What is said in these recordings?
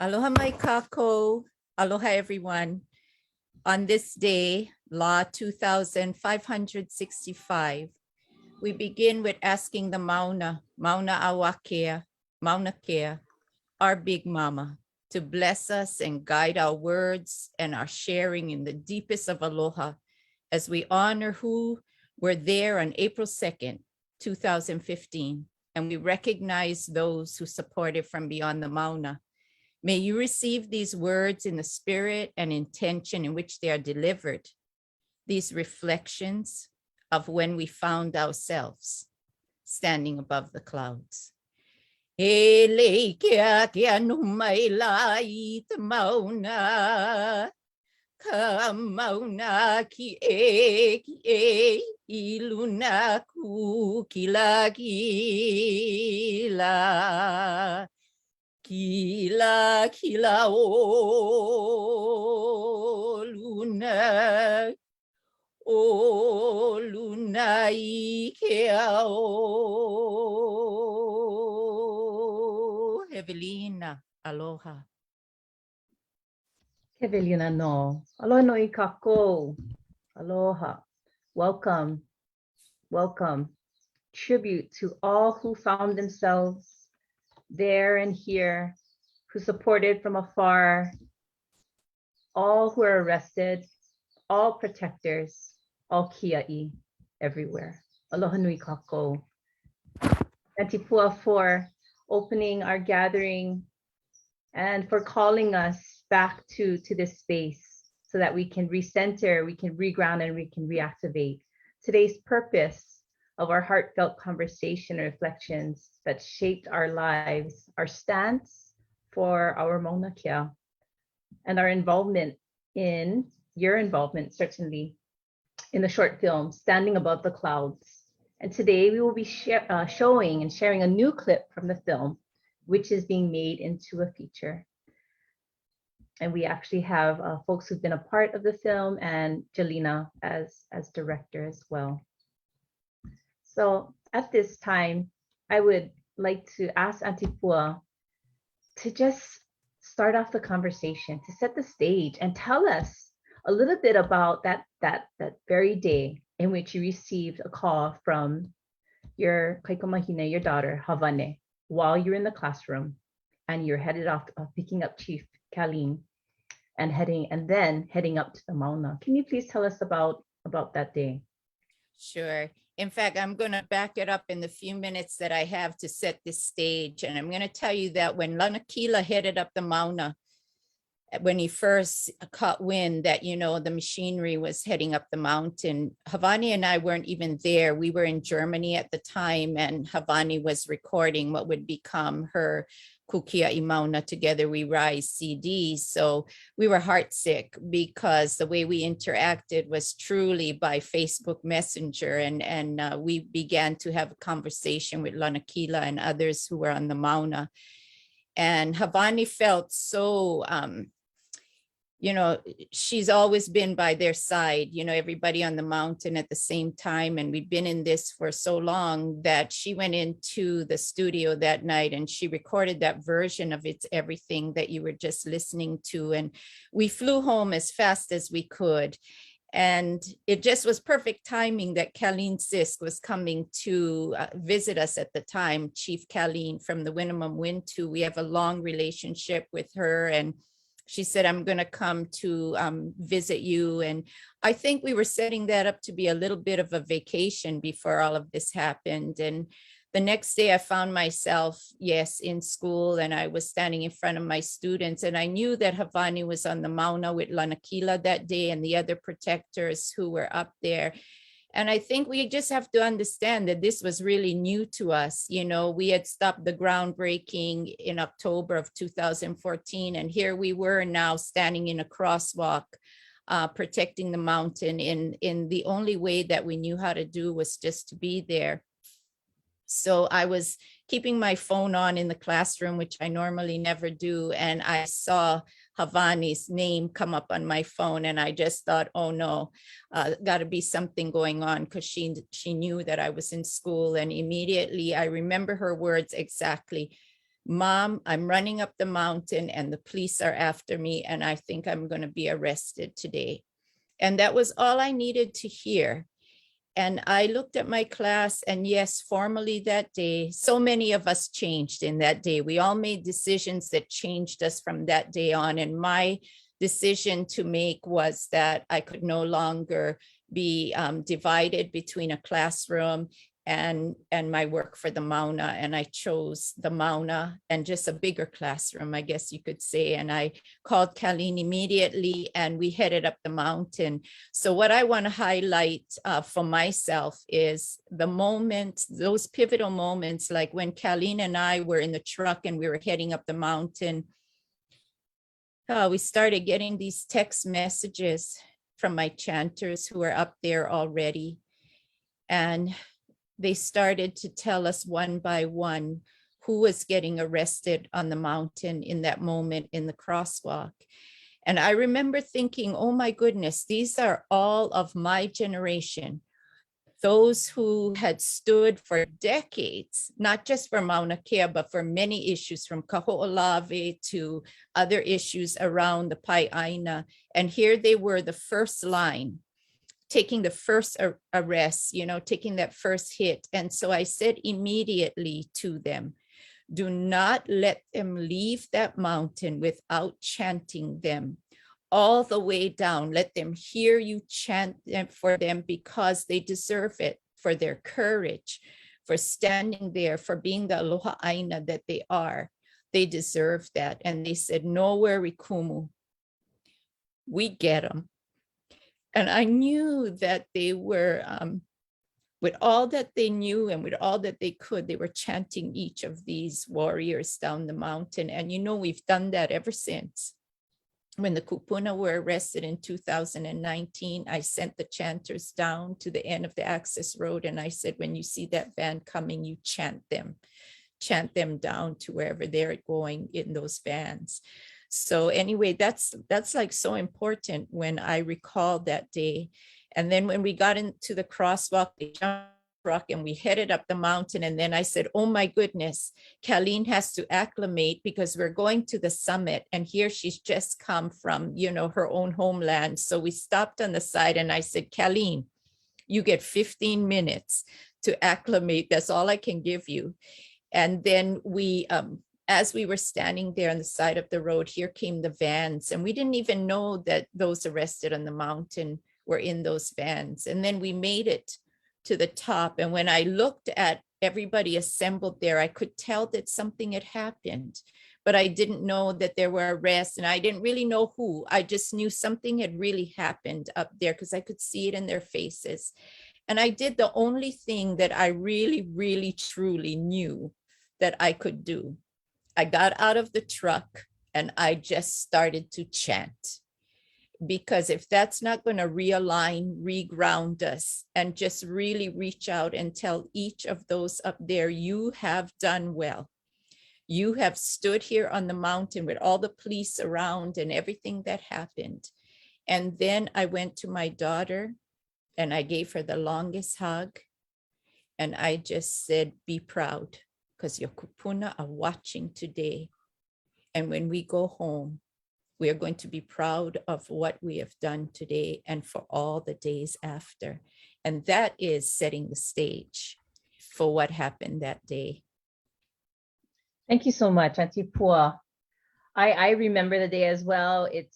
Aloha mai kako. Aloha everyone. On this day, Law 2565, we begin with asking the Mauna Awakea, Mauna Kea, our Big Mama, to bless us and guide our words and our sharing in the deepest of aloha as we honor who were there on April 2nd, 2015, and we recognize those who supported from beyond the Mauna. May you receive these words in the spirit and intention in which they are delivered, these reflections of when we found ourselves standing above the clouds. Ele kia kia numai lai te mauna, ka mauna ki e I luna ku kila kila. Kila kila o luna I kea o. Evelina, aloha. Evelina no. Aloha no I kako. Aloha. Welcome. Welcome. Tribute to all who found themselves there and here, who supported from afar, all who are arrested, all protectors, all kia'i everywhere. Aloha nui kako. Auntie Pua for opening our gathering and for calling us back to this space so that we can recenter, we can reground, and we can reactivate. Today's purpose of our heartfelt conversation and reflections that shaped our lives, our stance for our Mauna Kea, and our involvement in, your involvement certainly, in the short film, Standing Above the Clouds. And today we will be showing and sharing a new clip from the film, which is being made into a feature. And we actually have folks who've been a part of the film and Jelena as director as well. So at this time, I would like to ask Auntie Pua to just start off the conversation, to set the stage and tell us a little bit about that very day in which you received a call from your Kaikomahine, your daughter, Havane, while you're in the classroom and you're headed off picking up Chief Kalin and then heading up to the Mauna. Can you please tell us about that day? Sure. In fact, I'm going to back it up in the few minutes that I have to set this stage. And I'm going to tell you that when Lanakila headed up the Mauna, when he first caught wind that, the machinery was heading up the mountain, Havani and I weren't even there. We were in Germany at the time, and Havani was recording what would become her Kukia'i Mauna Together We Rise CD. So we were heartsick because the way we interacted was truly by Facebook Messenger. And we began to have a conversation with Lanakila and others who were on the Mauna. And Havani felt so, she's always been by their side, everybody on the mountain at the same time. And we'd been in this for so long that she went into the studio that night and she recorded that version of It's Everything that you were just listening to. And we flew home as fast as we could. And it just was perfect timing that Kalin Sisk was coming to visit us at the time, Chief Kalin from the Winnemem Wintu. We have a long relationship with her, and she said, I'm going to come to visit you. And I think we were setting that up to be a little bit of a vacation before all of this happened. And the next day I found myself, in school, and I was standing in front of my students. And I knew that Havani was on the Mauna with Lanakila that day and the other protectors who were up there. And I think we just have to understand that this was really new to us. We had stopped the groundbreaking in October of 2014. And here we were now standing in a crosswalk, protecting the mountain in the only way that we knew how to do was just to be there. So I was keeping my phone on in the classroom, which I normally never do. And I saw Havani's name come up on my phone. And I just thought, oh no, got to be something going on, because she knew that I was in school. And immediately I remember her words exactly. Mom, I'm running up the mountain and the police are after me and I think I'm going to be arrested today. And that was all I needed to hear. And I looked at my class, and yes, formally that day, so many of us changed in that day. We all made decisions that changed us from that day on. And my decision to make was that I could no longer be divided between a classroom and my work for the Mauna. And I chose the Mauna and just a bigger classroom, I guess you could say. And I called Colleen immediately and we headed up the mountain. So what I want to highlight for myself is the moments, those pivotal moments, like when Colleen and I were in the truck and we were heading up the mountain. We started getting these text messages from my chanters who are up there already. And they started to tell us one by one who was getting arrested on the mountain in that moment in the crosswalk. And I remember thinking, oh my goodness, these are all of my generation. Those who had stood for decades, not just for Mauna Kea, but for many issues from Kaho'olawe to other issues around the Pai'aina. And here they were, the first line, taking the first arrest, taking that first hit. And so I said immediately to them, do not let them leave that mountain without chanting them all the way down. Let them hear you chant them for them because they deserve it, for their courage, for standing there, for being the aloha aina that they are. They deserve that. And they said, no worry, Kumu. We get them. And I knew that they were, with all that they knew and with all that they could, they were chanting each of these warriors down the mountain. And we've done that ever since. When the Kupuna were arrested in 2019, I sent the chanters down to the end of the access road. And I said, when you see that van coming, you chant them down to wherever they're going in those vans. So anyway, that's like so important when I recall that day. And then when we got into the crosswalk, they jumped truck and we headed up the mountain. And then I said, oh my goodness, Colleen has to acclimate because we're going to the summit. And here she's just come from, her own homeland. So we stopped on the side and I said, Colleen, you get 15 minutes to acclimate. That's all I can give you. And then we, as we were standing there on the side of the road, here came the vans. And we didn't even know that those arrested on the mountain were in those vans. And then we made it to the top. And when I looked at everybody assembled there, I could tell that something had happened, but I didn't know that there were arrests and I didn't really know who. I just knew something had really happened up there because I could see it in their faces. And I did the only thing that I really, really, truly knew that I could do. I got out of the truck and I just started to chant. Because if that's not going to realign, reground us, and just really reach out and tell each of those up there, you have done well. You have stood here on the mountain with all the police around and everything that happened. And then I went to my daughter and I gave her the longest hug. And I just said, be proud because your kupuna are watching today. And when we go home, we are going to be proud of what we have done today and for all the days after. And that is setting the stage for what happened that day. Thank you so much, Auntie Pua. I remember the day as well. It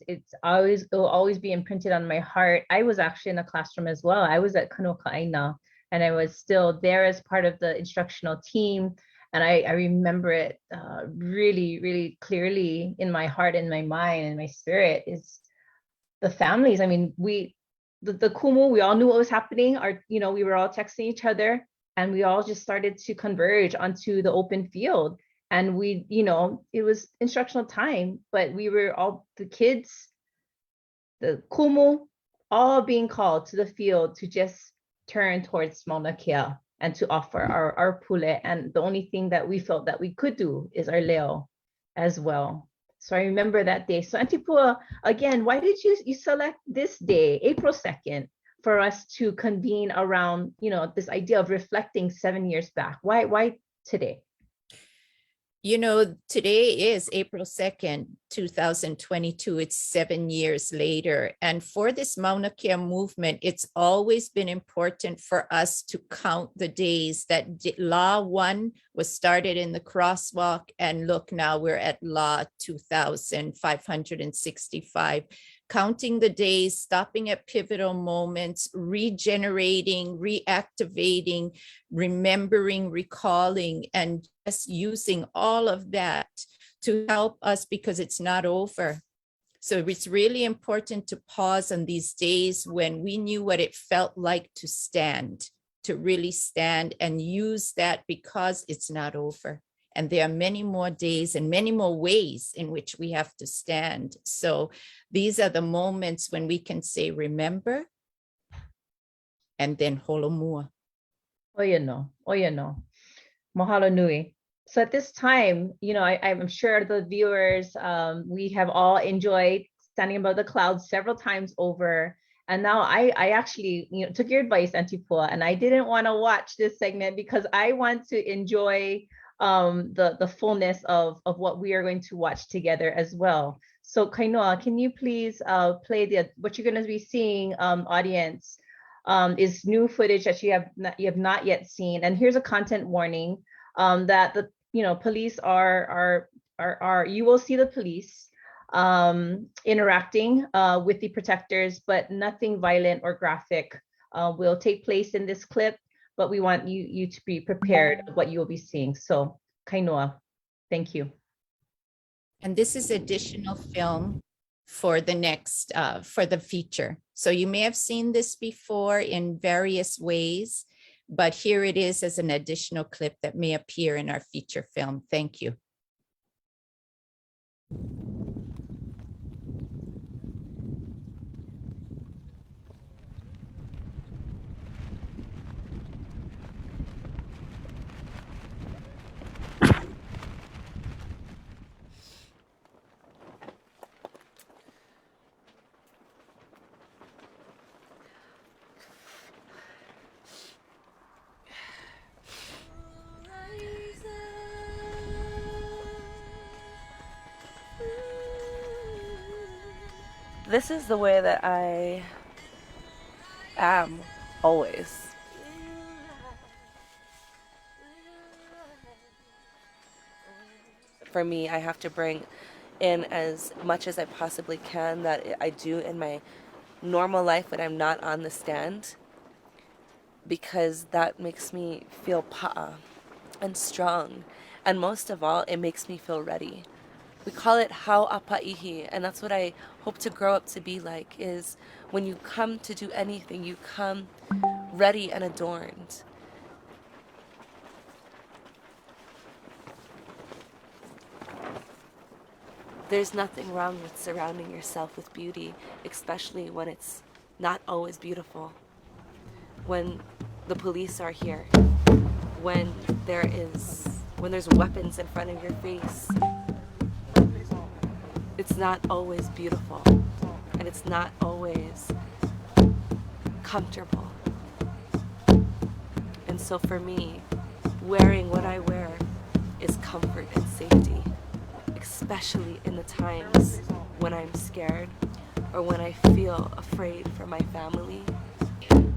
will always be imprinted on my heart. I was actually in a classroom as well. I was at Kanoka Aina and I was still there as part of the instructional team. And I remember it really, really clearly in my heart and my mind and my spirit is the families. I mean, the Kumu, we all knew what was happening. We were all texting each other and we all just started to converge onto the open field. And it was instructional time, but we were all, the kids, the Kumu, all being called to the field to just turn towards Mauna Kea and to offer our pule. And the only thing that we felt that we could do is our leo as well. So I remember that day. So Auntie Pua, again, why did you select this day, April 2nd, for us to convene around, this idea of reflecting 7 years back? Why today? You know, today is April 2nd, 2022. It's 7 years later. And for this Mauna Kea movement, it's always been important for us to count the days that Law 1 was started in the crosswalk. And look, now we're at Law 2565. Counting the days, stopping at pivotal moments, regenerating, reactivating, remembering, recalling, and just using all of that to help us because it's not over. So it's really important to pause on these days when we knew what it felt like to stand, to really stand and use that because it's not over. And there are many more days and many more ways in which we have to stand. So these are the moments when we can say, remember, and then holomua. Oyeno. Mahalo nui. So at this time, I'm sure the viewers, we have all enjoyed standing above the clouds several times over. And now I actually, took your advice, Auntie Pua, and I didn't want to watch this segment because I want to enjoy the fullness of what we are going to watch together as well. So Kainoa, can you please play what you're going to be seeing, audience, is new footage that you have not yet seen. And here's a content warning that the police are you will see the police interacting with the protectors, but nothing violent or graphic will take place in this clip. But we want you to be prepared of what you will be seeing. So Kainoa, thank you. And this is additional film for the next, for the feature. So you may have seen this before in various ways, but here it is as an additional clip that may appear in our feature film. Thank you. This is the way that I am always. For me, I have to bring in as much as I possibly can that I do in my normal life when I'm not on the stand, because that makes me feel pa'a and strong. And most of all, it makes me feel ready. We call it hau'apa'ihi, and that's what I hope to grow up to be like, is when you come to do anything, you come ready and adorned. There's nothing wrong with surrounding yourself with beauty, especially when it's not always beautiful. When the police are here, when there's weapons in front of your face, it's not always beautiful, and it's not always comfortable. And so for me, wearing what I wear is comfort and safety, especially in the times when I'm scared or when I feel afraid for my family.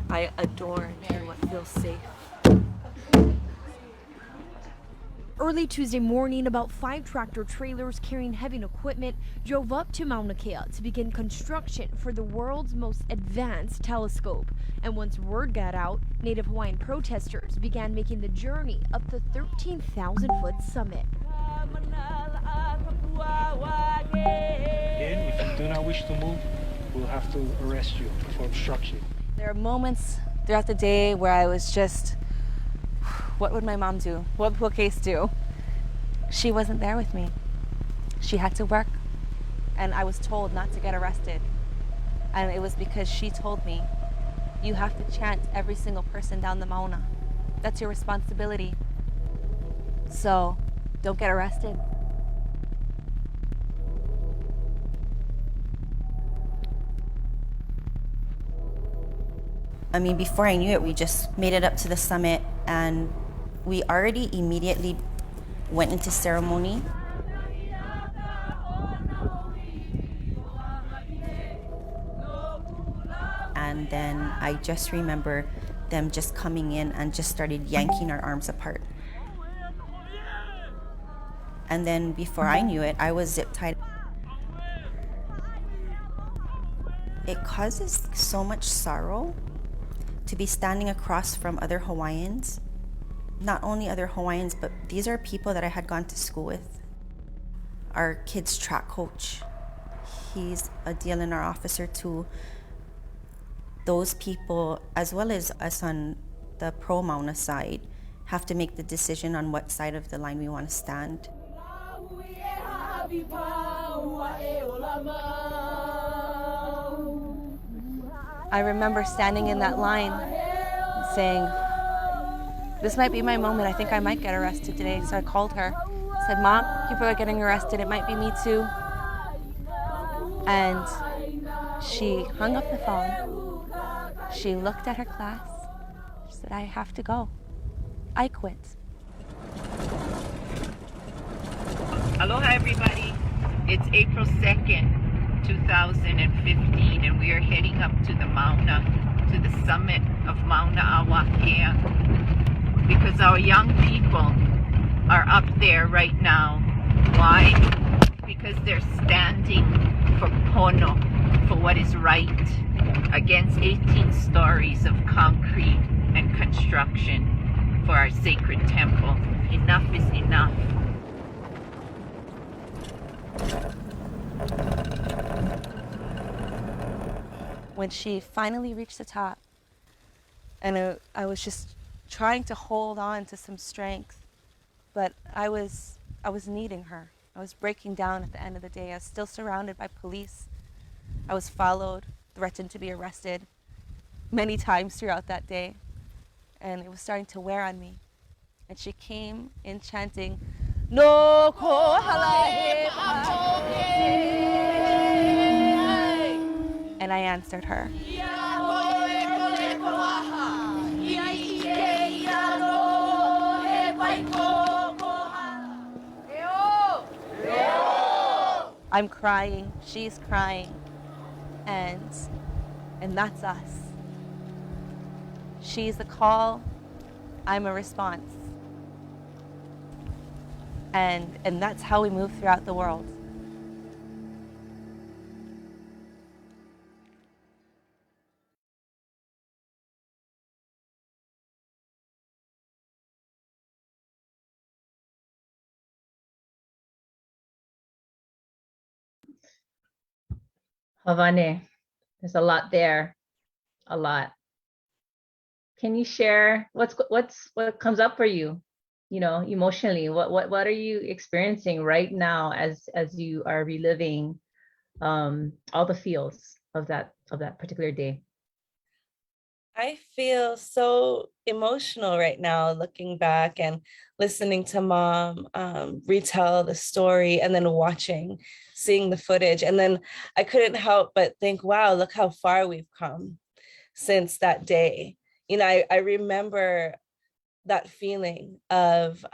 I adorn in what feels safe. Early Tuesday morning, about 5 tractor trailers carrying heavy equipment drove up to Mauna Kea to begin construction for the world's most advanced telescope. And once word got out, Native Hawaiian protesters began making the journey up the 13,000-foot summit. Again, if you do not wish to move, we'll have to arrest you for obstruction. There are moments throughout the day where I was just, what would my mom do? What would Case do? She wasn't there with me. She had to work, and I was told not to get arrested. And it was because she told me, you have to chant every single person down the Mauna. That's your responsibility. So don't get arrested. I mean, before I knew it, we just made it up to the summit, and we already immediately went into ceremony. And then I just remember them just coming in and just started yanking our arms apart. And then before I knew it, I was zip tied. It causes so much sorrow to be standing across from other Hawaiians. Not only other Hawaiians, but these are people that I had gone to school with. Our kids' track coach, he's a DLNR officer too. Those people, as well as us on the pro-Mauna side, have to make the decision on what side of the line we want to stand. I remember standing in that line and saying, this might be my moment. I think I might get arrested today. So I called her, said, Mom, people are getting arrested. It might be me too. And she hung up the phone. She looked at her class. She said, I have to go. I quit. Aloha, everybody. It's April 2nd, 2015, and we are heading up to the Mauna, to the summit of Mauna Awakea, because our young people are up there right now. Why? Because they're standing for pono, for what is right, against 18 stories of concrete and construction for our sacred temple. Enough is enough. When she finally reached the top, and I was just trying to hold on to some strength, but I was needing her. I was breaking down at the end of the day. I was still surrounded by police. I was followed, threatened to be arrested many times throughout that day, and it was starting to wear on me. And she came in chanting, "No ko halahe pahe." And I answered her. I'm crying, she's crying, and that's us. She's the call, I'm a response. And that's how we move throughout the world. Havane, there's a lot there, a lot. Can you share what comes up for you, emotionally? What are you experiencing right now as you are reliving all the feels of that particular day? I feel so emotional right now, looking back and listening to Mom retell the story, and then seeing the footage. And then I couldn't help but think, wow, look how far we've come since that day. I remember that feeling of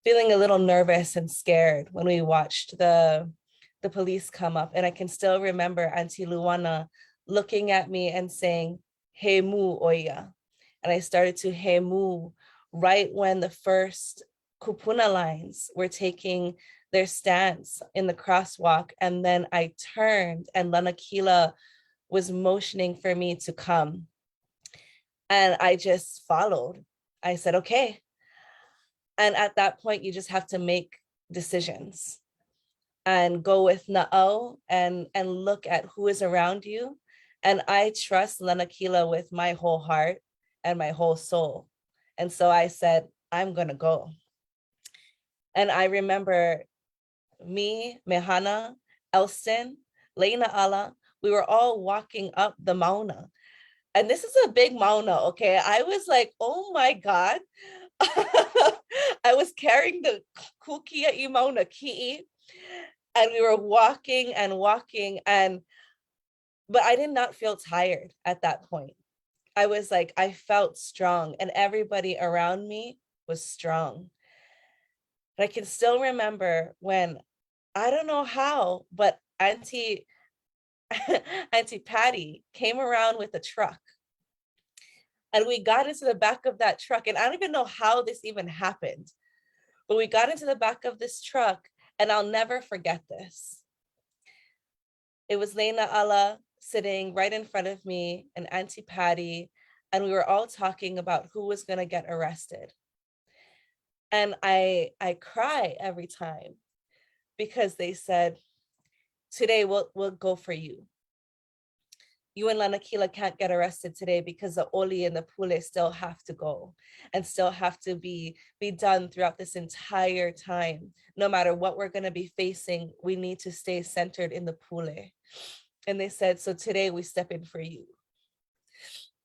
feeling a little nervous and scared when we watched the police come up. And I can still remember Auntie Luana looking at me and saying, "He mu oya." And I started to he mu right when the first kupuna lines were taking their stance in the crosswalk. And then I turned and Lanakila was motioning for me to come. And I just followed. I said, okay. And at that point, you just have to make decisions and go with na'au and look at who is around you. And I trust Lanakila with my whole heart and my whole soul. And so I said, I'm gonna go. And I remember me, Mehana, Elston, Leina Ala, we were all walking up the Mauna. And this is a big Mauna, okay? I was like, oh my God. I was carrying the kukia I Mauna ki'i, and we were walking and walking, but I did not feel tired at that point. I was like, I felt strong, and everybody around me was strong. And I can still remember when, I don't know how, but Auntie Auntie Patty came around with a truck, and we got into the back of that truck. And I don't even know how this even happened, but we got into the back of this truck, and I'll never forget this. It was Lena Allah sitting right in front of me and Auntie Patty, and we were all talking about who was going to get arrested. And I cry every time because they said, today we'll go for you. You and Lanakila can't get arrested today because the Oli and the Pule still have to go and still have to be done throughout this entire time. No matter what we're going to be facing, we need to stay centered in the Pule. And they said, so today we step in for you.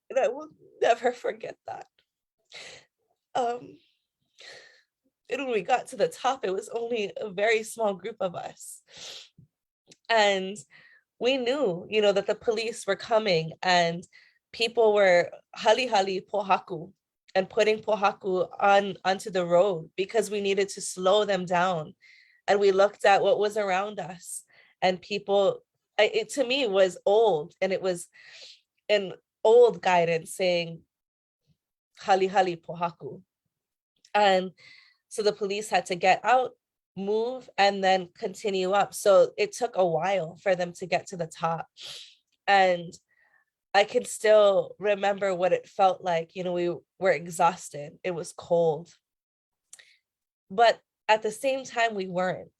And I will never forget that. And when we got to the top, it was only a very small group of us. And we knew, that the police were coming, and people were hali pohaku and putting pohaku onto the road because we needed to slow them down. And we looked at what was around us, and people, it to me was old, and it was an old guidance saying hali pohaku. And so the police had to get out, move, and then continue up. So it took a while for them to get to the top. And I can still remember what it felt like. We were exhausted. It was cold. But at the same time, we weren't.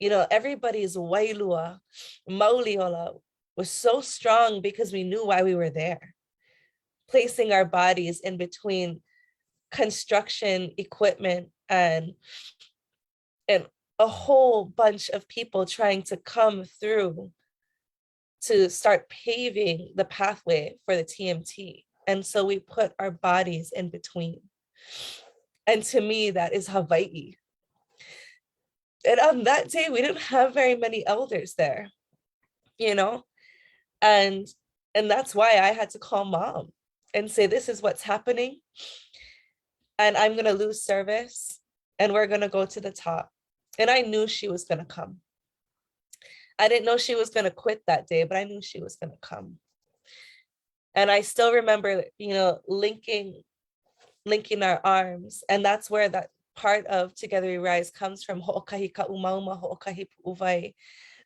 Everybody's wailua, mauliola was so strong because we knew why we were there. Placing our bodies in between construction equipment and a whole bunch of people trying to come through to start paving the pathway for the TMT. And so we put our bodies in between. And to me, that is Hawaii. And on that day, we didn't have very many elders there, and that's why I had to call Mom and say, this is what's happening. And I'm going to lose service, and we're going to go to the top. And I knew she was going to come. I didn't know she was going to quit that day, but I knew she was going to come. And I still remember, linking our arms. And that's where that part of Together We Rise comes from, ho'okahi ka'umauma, ho'okahi pu'uwai,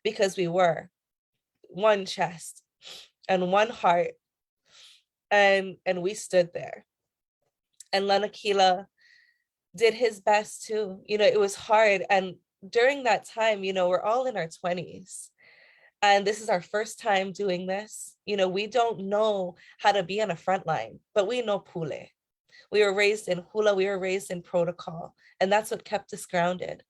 because we were one chest and one heart. And we stood there. And Lanakila did his best too. It was hard. And during that time, we're all in our 20s. And this is our first time doing this. We don't know how to be on a front line, but we know Pule. We were raised in hula, we were raised in protocol, and that's what kept us grounded.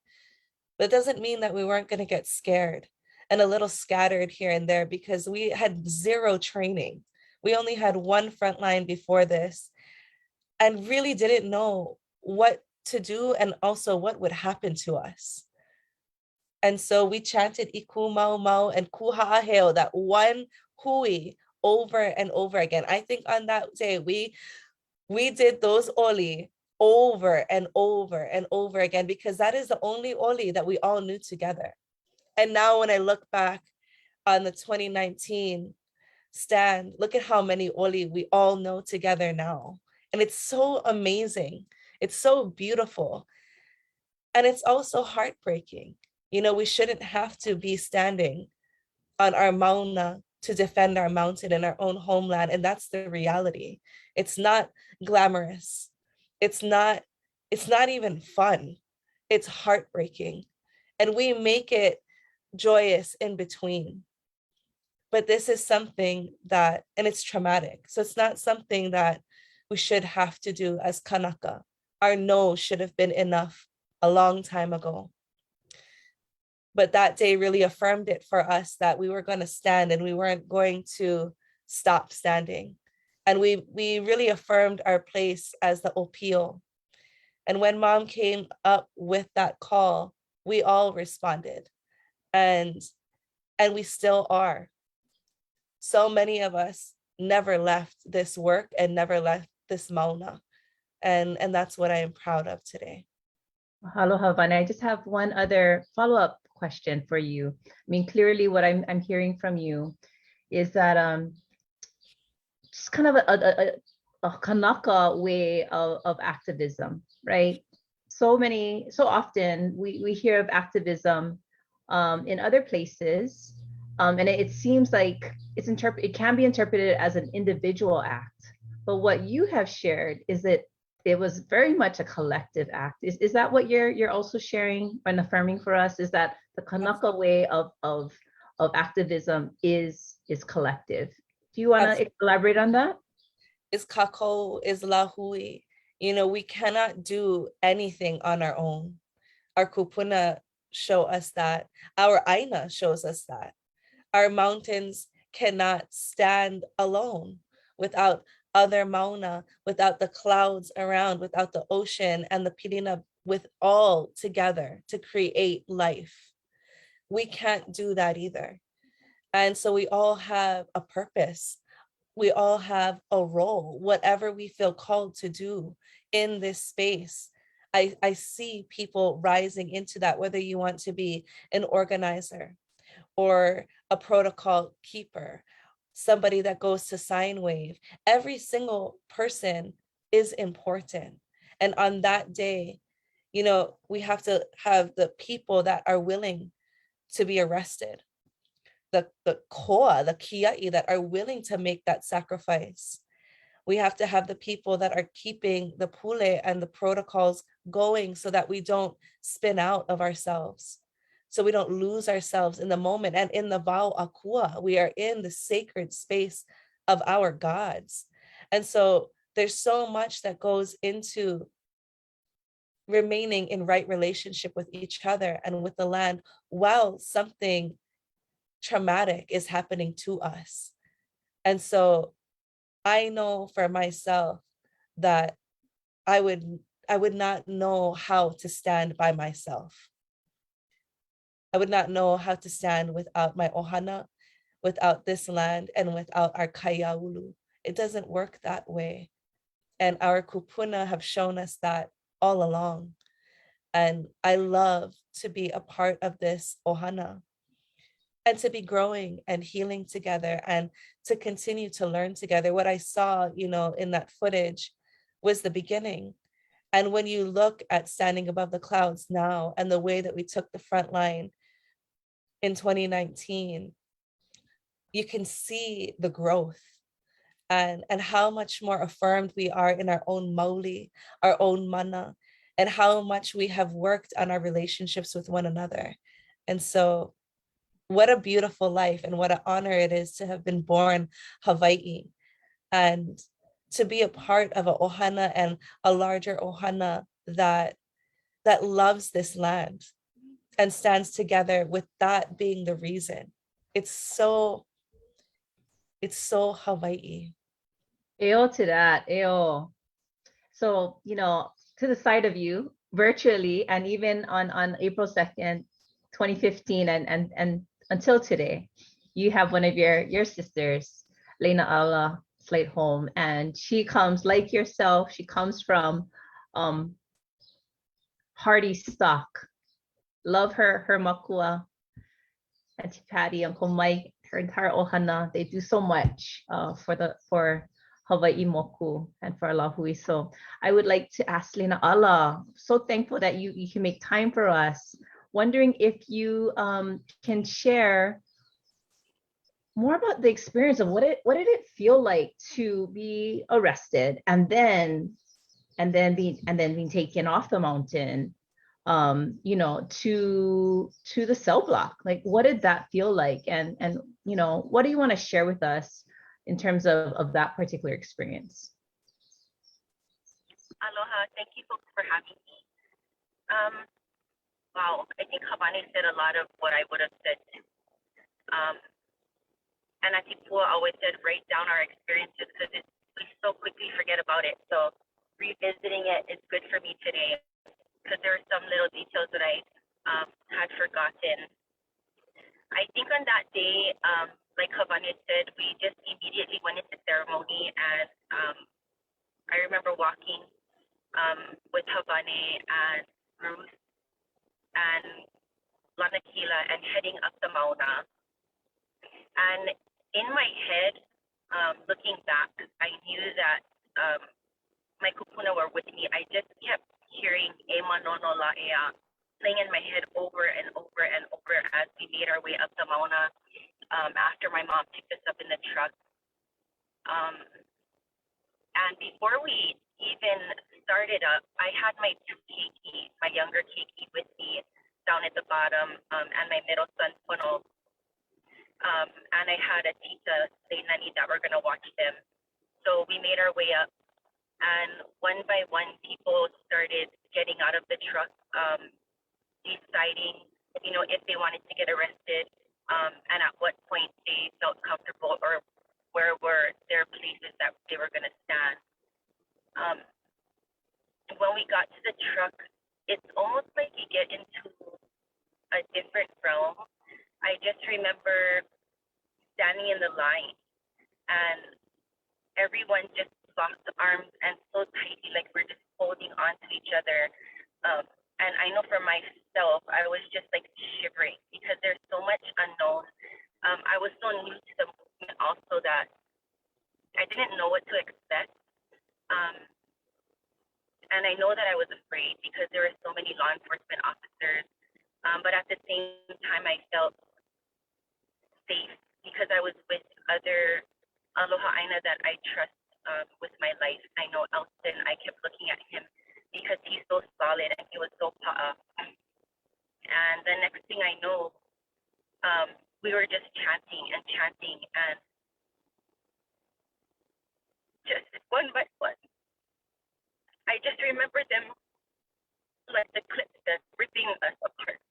That doesn't mean that we weren't going to get scared and a little scattered here and there because we had zero training. We only had one front line before this and really didn't know what to do and also what would happen to us. And so we chanted Iku Mau Mau and Kuha'aheo, that one hui, over and over again. I think on that day, we did those oli over and over and over again because that is the only oli that we all knew together. And now when I look back on the 2019 stand, look at how many oli we all know together now. And it's so amazing. It's so beautiful. And it's also heartbreaking. We shouldn't have to be standing on our mauna to defend our mountain in our own homeland. And that's the reality. It's not glamorous. It's not even fun. It's heartbreaking. And we make it joyous in between. But this is something that, and it's traumatic. So it's not something that we should have to do as Kanaka. Our no should have been enough a long time ago. But that day really affirmed it for us that we were going to stand and we weren't going to stop standing. And we really affirmed our place as the Opio. And when Mom came up with that call, we all responded. And we still are. So many of us never left this work and never left this mauna. And that's what I am proud of today. Aloha, Vane. I just have one other follow-up question for you. I mean, clearly what I'm hearing from you is that just kind of a Kanaka way of activism, right? So often we hear of activism in other places, and it seems like it can be interpreted as an individual act. But what you have shared is that it was very much a collective act. Is that what you're also sharing and affirming for us? Is that the Kanaka way of activism is collective? Do you want to elaborate on that? Is kako, is lahui. You know, we cannot do anything on our own. Our kupuna show us that. Our aina shows us that. Our mountains cannot stand alone without other mauna, without the clouds around, without the ocean and the pilina, with all together to create life. We can't do that either. And so we all have a purpose. We all have a role, whatever we feel called to do in this space. I see people rising into that, whether you want to be an organizer or a protocol keeper, somebody that goes to sine wave. Every single person is important. And on that day, you know, we have to have the people that are willing to be arrested, the koa, the kiai that are willing to make that sacrifice. We have to have the people that are keeping the pule and the protocols going so that we don't spin out of ourselves, so we don't lose ourselves in the moment. And in the Vau Akua, we are in the sacred space of our gods. And so there's so much that goes into remaining in right relationship with each other and with the land while something traumatic is happening to us. And so I know for myself that I would not know how to stand by myself. I would not know how to stand without my ohana, without this land, and without our kaiaulu. It doesn't work that way. And our kupuna have shown us that all along. And I love to be a part of this ohana and to be growing and healing together and to continue to learn together. What I saw, you know, in that footage was the beginning. And when you look at Standing Above the Clouds now and the way that we took the front line in 2019, you can see the growth and how much more affirmed we are in our own mauli, our own mana, and how much we have worked on our relationships with one another. And so what a beautiful life and what an honor it is to have been born Hawaii and to be a part of a ohana and a larger ohana that loves this land and stands together with that being the reason. It's so Hawaii. Eo to that, eo. So, you know, to the side of you virtually and even on April 2nd, 2015 and until today, you have one of your sisters, Lena Ala Slate Home, and she comes like yourself. She comes from hearty stock. Love her makua, Auntie Patty, Uncle Mike, her entire ohana. They do so much for Hawaii Moku and for Lahui. So I would like to ask Lena Ala, so thankful that you can make time for us. Wondering if you can share more about the experience of what did it feel like to be arrested and then being taken off the mountain, you know, to the cell block. Like, what did that feel like? And you know, what do you want to share with us in terms of that particular experience? Aloha, thank you folks for having me. Wow, I think Habani said a lot of what I would have said too. And I think Pua always said, write down our experiences because we so quickly forget about it. So revisiting it is good for me today because there are some little details that I had forgotten. I think on that day, like Habani said, we just immediately went into ceremony, and I remember walking with Habani and Ruth in my head, looking back, I knew that my kupuna were with me. I just kept hearing Ema Nono La'ea playing in my head over and over and over as we made our way up the Mauna after my mom picked us up in the truck. And before we even started up, I had my two keiki, my younger keiki with me down at the bottom, and my middle son, Pono. And I had a tita, Nani, that were going to watch them. So we made our way up, and one by one, people started getting out of the truck, deciding, if they wanted to get arrested, and at what point they felt comfortable, or where were their places that they were going to stand. When we got to the truck, it's almost like you get into a different realm. I just remember standing in the line, and everyone just locked arms and so tightly, like we're just holding on to each other. And I know for myself, I was just like shivering because there's so much unknown. I was so new to the movement also that I didn't know what to expect. And I know that I was afraid because there were so many law enforcement officers. But at the same time, I felt safe because I was with other Aloha Aina that I trust with my life. I know Elston, I kept looking at him because he's so solid and he was so pa'a. And the next thing I know, we were just chanting and just one by one. I just remember them like the clips that ripping us apart.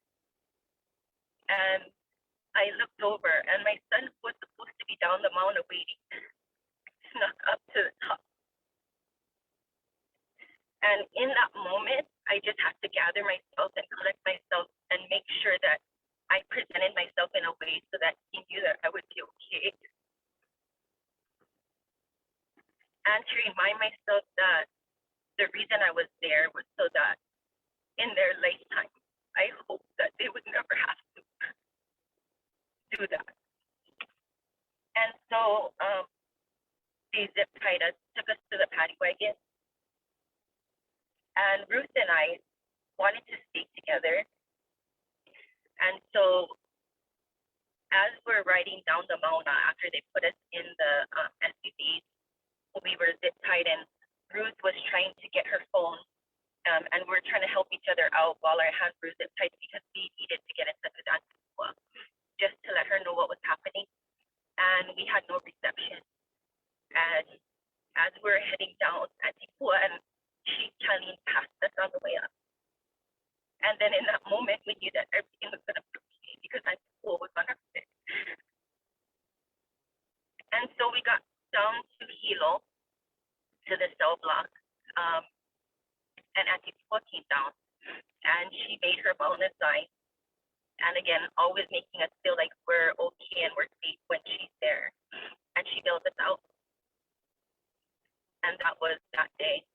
And I looked over, and my son, who was supposed to be down the mountain waiting, snuck up to the top. And in that moment, I just had to gather myself and collect myself and make sure that I presented myself in a way so that he knew that I would be okay. And to remind myself that the reason I was there was so that in their lifetime, I hope that they would never have to do that. And so they zip tied us, took us to the paddy wagon. And Ruth and I wanted to stay together. And so as we're riding down the Mauna after they put us in the SUVs, we were zip tied, and Ruth was trying to get her phone, and we're trying to help each other out while our hands were zip tied because we needed to get in touch with Antigua just to let her know what was happening. And we had no reception. And as we're heading down Antigua, and she Charlene passed us on the way up. And then in that moment, we knew that everything was going to be okay because Antigua was on our fit. And so we got down to Hilo, to the cell block, and Antigua came down, and she made her bonus sign, and again, always making us feel like we're okay and we're safe when she's there, and she bailed us out, and that was that day.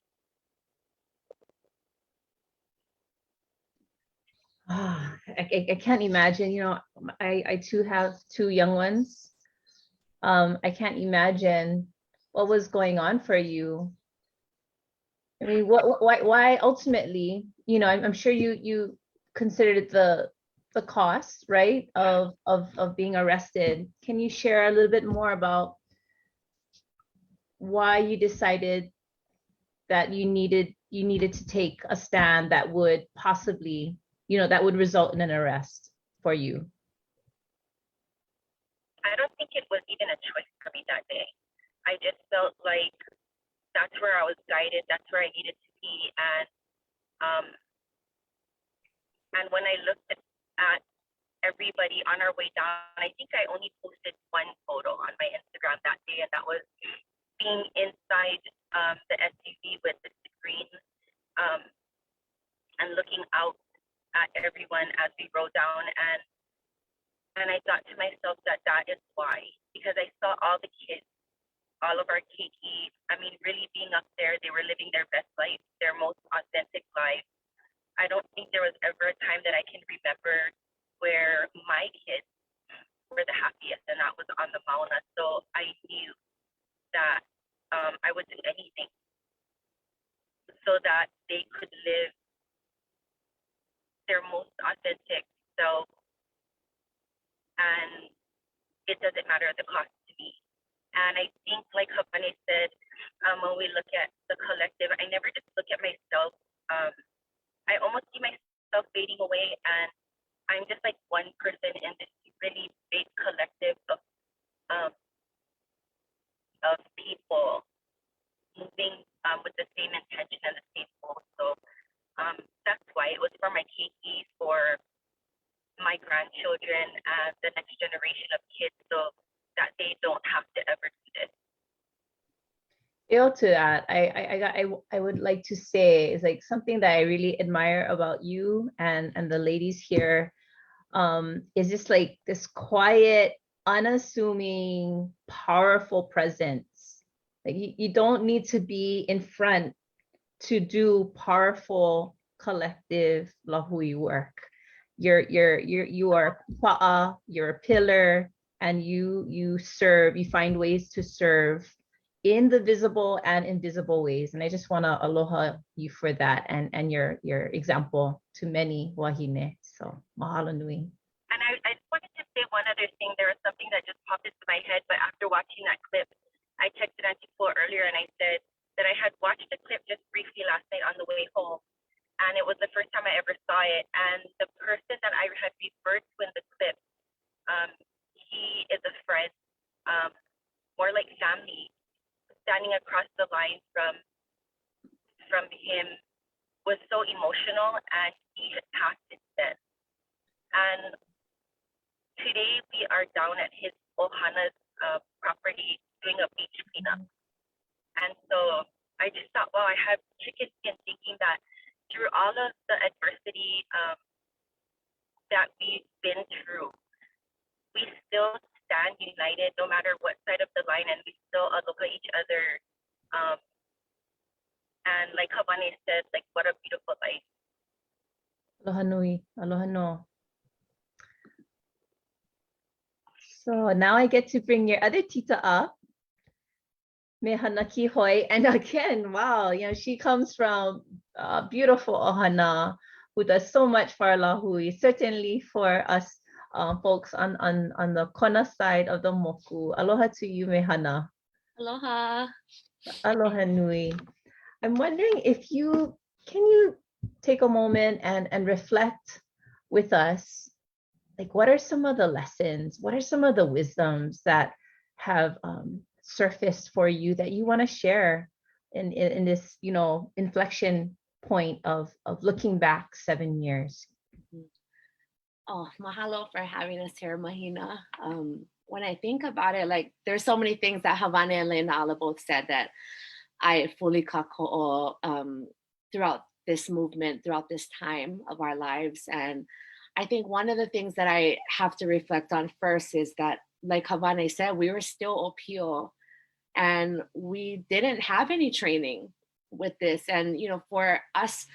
I can't imagine, I too have two young ones. I can't imagine what was going on for you. I mean, why ultimately, I'm sure you considered the cost, right, of being arrested. Can you share a little bit more about why you decided that you needed to take a stand that would possibly, that would result in an arrest for you? I don't think it was even a choice for me that day. I just felt like that's where I was guided. That's where I needed to be. And when I looked at everybody on our way down, I think I only posted one photo on my Instagram that day, and that was being inside the SUV with the screen and looking out at everyone as we rode down. And I thought to myself that is why, because I saw all the kids, all of our keiki, really being up there. They were living their best life, their most authentic life. I don't think there was ever a time that I can remember where my kids were the happiest, and that was on the Mauna. So I knew that I would do anything so that they could live their most authentic self, and it doesn't matter the cost to me. And I think, like Havane said, when we look at the collective, I never just look at myself. I almost see myself fading away, and I'm just like one person in this really big collective of people moving with the same intention and the same goal. So that's why it was for my keiki, for my grandchildren and the next generation of kids, so that they don't have to ever do this. To that, I would like to say is like something that I really admire about you and the ladies here, is just like this quiet, unassuming, powerful presence. Like you don't need to be in front to do powerful collective lahui work. You are pa'a, you're a pillar, and you serve, you find ways to serve in the visible and invisible ways. And I just want to aloha you for that, and your example to many wahine. So mahalo nui. And I just wanted to say one other thing. There was something that just popped into my head, but after watching that clip, I texted Auntie Flo earlier and I said that I had watched the clip just briefly last night on the way home. And it was the first time I ever saw it. And the person that I had referred to in the clip, he is a friend, more like family, standing across the line from him was so emotional, and he had passed instead. And today we are down at his Ohana's property doing a beach cleanup. And so I just thought, wow, I have chicken skin thinking that through all of the adversity that we've been through, we still stand united no matter what side of the line, and we still aloha each other. And like Havane said, like, what a beautiful life. Aloha nui, aloha no. So now I get to bring your other tita up, Mehana Kihoi. And again, wow, she comes from beautiful Ohana, who does so much for Lahui, certainly for us folks on the Kona side of the Moku. Aloha to you, Mehana. Aloha. Aloha nui. I'm wondering if can you take a moment and reflect with us, like, what are some of the lessons, what are some of the wisdoms that have surfaced for you that you want to share in this, inflection point of looking back 7 years? Oh, mahalo for having us here, Mahina. When I think about it, like, there's so many things that Havane and Leonala both said that I fully kako'o throughout this movement, throughout this time of our lives. And I think one of the things that I have to reflect on first is that, like Havane said, we were still opio, and we didn't have any training with this. And, for us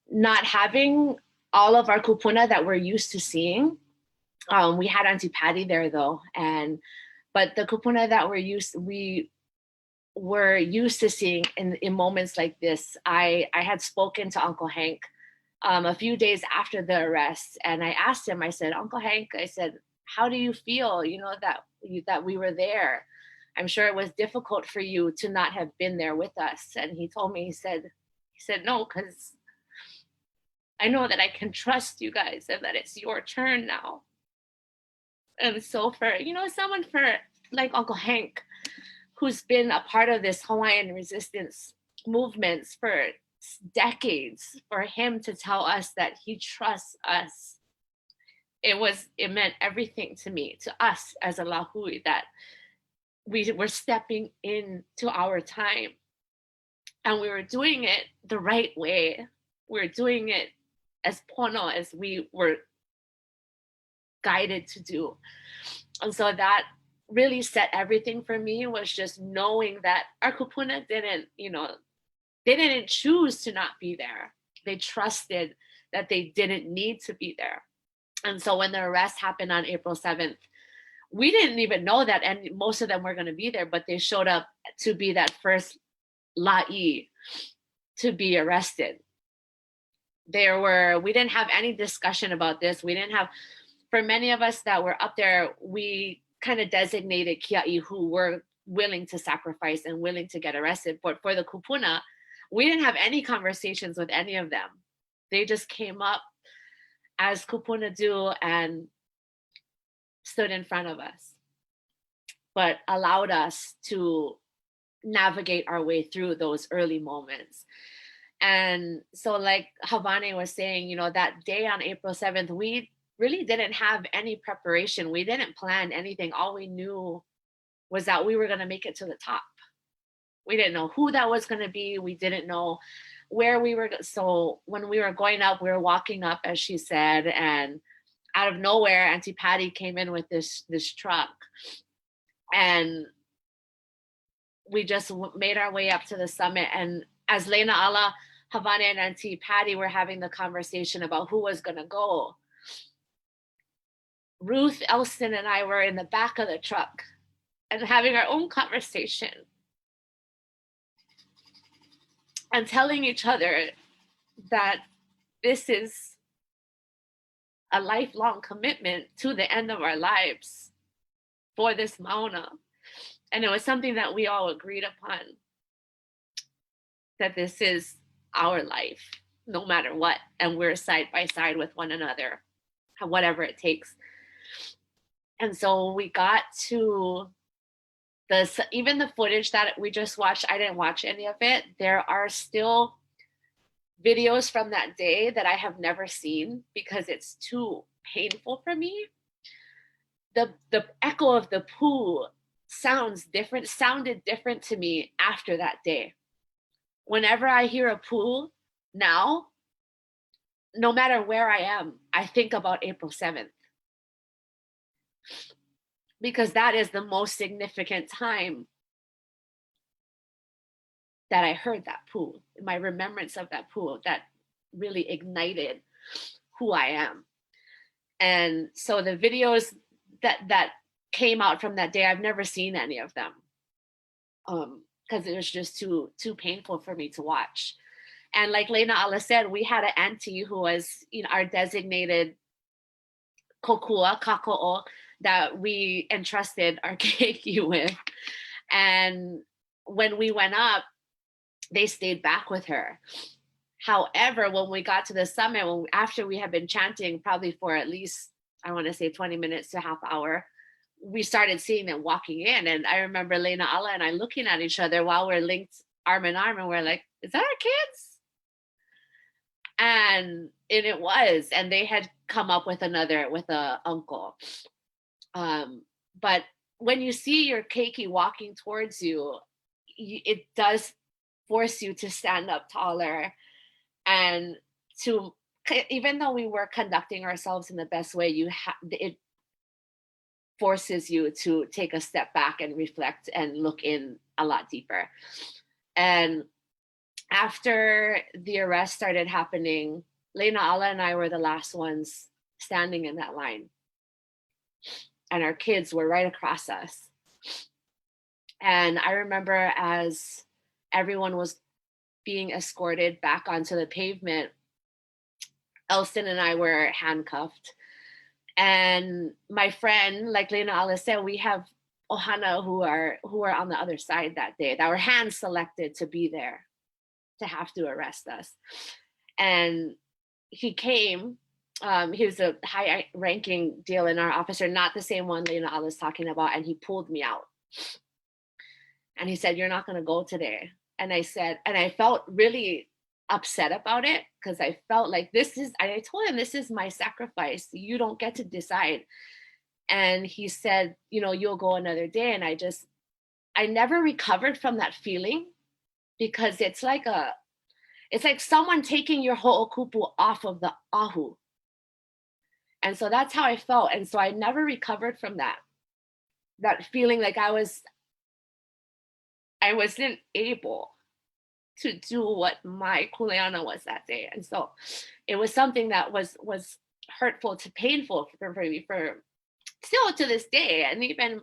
not having all of our kupuna that we're used to seeing, we had Auntie Patty there though. But the kupuna that we were used to seeing in moments like this, I had spoken to Uncle Hank a few days after the arrest, and I asked him, I said, Uncle Hank, I said, how do you feel, that we were there? I'm sure it was difficult for you to not have been there with us. And he told me, he said, no, because I know that I can trust you guys and that it's your turn now. And so for, someone for like Uncle Hank, who's been a part of this Hawaiian resistance movements for decades, for him to tell us that he trusts us, it meant everything to me, to us as a Lahui, that we were stepping into our time, and we were doing it the right way. We were doing it as pono as we were guided to do. And so that really set everything for me, was just knowing that our kupuna didn't choose to not be there. They trusted that they didn't need to be there. And so when the arrest happened on April 7th, we didn't even know that, and most of them were going to be there, but they showed up to be that first la'i to be arrested. We didn't have any discussion about this. We didn't have, for many of us that were up there, we kind of designated kia'i who were willing to sacrifice and willing to get arrested. But for the kupuna, we didn't have any conversations with any of them. They just came up as kupuna do and stood in front of us, but allowed us to navigate our way through those early moments. And so like Havane was saying, you know, that day on April 7th, we really didn't have any preparation. We didn't plan anything. All we knew was that we were going to make it to the top. We didn't know who that was going to be. We didn't know where we were. So when we were going up, we were walking up, as she said, and out of nowhere, Auntie Patty came in with this truck. And we just made our way up to the summit. And as Lena Ala, Havana, and Auntie Patty were having the conversation about who was going to go, Ruth, Elston, and I were in the back of the truck and having our own conversation and telling each other that this is a lifelong commitment to the end of our lives for this Mauna. And it was something that we all agreed upon, that this is our life, no matter what. And we're side by side with one another, whatever it takes. And so we got to even the footage that we just watched, I didn't watch any of it. There are still videos from that day that I have never seen because it's too painful for me. The echo of the poo sounded different to me after that day. Whenever I hear a poo now, no matter where I am, I think about April 7th. Because that is the most significant time that I heard that poo. My remembrance of that poo that really ignited who I am. And so the videos that came out from that day, I've never seen any of them because it was just too painful for me to watch. And like Lena Ala said, we had an auntie who was, you know, our designated kokua, kako'o, that we entrusted our keiki with. And when we went up, they stayed back with her. However, when we got to the summit, after we had been chanting probably for at least, I want to say 20 minutes to half hour, we started seeing them walking in. And I remember Lena Ala and I looking at each other while we're linked arm in arm, and we're like, is that our kids? And it was, and they had come up with a uncle. But when you see your keiki walking towards you, it does force you to stand up taller and to, even though we were conducting ourselves in the best way, it forces you to take a step back and reflect and look in a lot deeper. And after the arrest started happening, Lena Ala and I were the last ones standing in that line. And our kids were right across us. And I remember as everyone was being escorted back onto the pavement, Elston and I were handcuffed. And my friend, like Lena Ala said, we have ohana who are on the other side that day, that were hand selected to be there, to have to arrest us. And he came. He was a high-ranking DLNR officer, not the same one Lena Ala was talking about, and he pulled me out. And he said, "You're not going to go today." And I said, and I felt really upset about it because I felt like I told him, this is my sacrifice. You don't get to decide. And he said, you know, you'll go another day. And I never recovered from that feeling because it's like someone taking your ho'okupu off of the ahu. And so that's how I felt. And so I never recovered from that feeling like I wasn't able to do what my kuleana was that day. And so it was something that was hurtful to painful for me, for still to this day, and even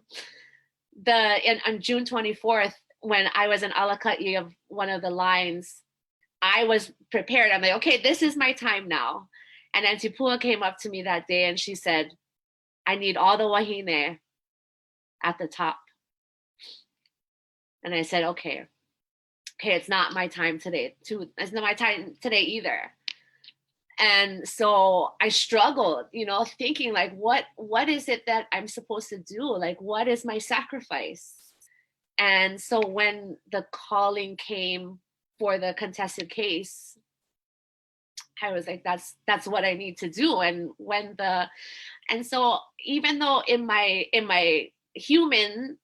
on June 24th, when I was in Alaka'i of one of the lines, I was prepared. I'm like, okay, this is my time now. And Auntie Pua came up to me that day and she said, I need all the wahine at the top. And I said, okay, it's not my time today. It's not my time today either. And so I struggled, thinking like, what is it that I'm supposed to do? Like, what is my sacrifice? And so when the calling came for the contested case, I was like, that's what I need to do. And so even though in my human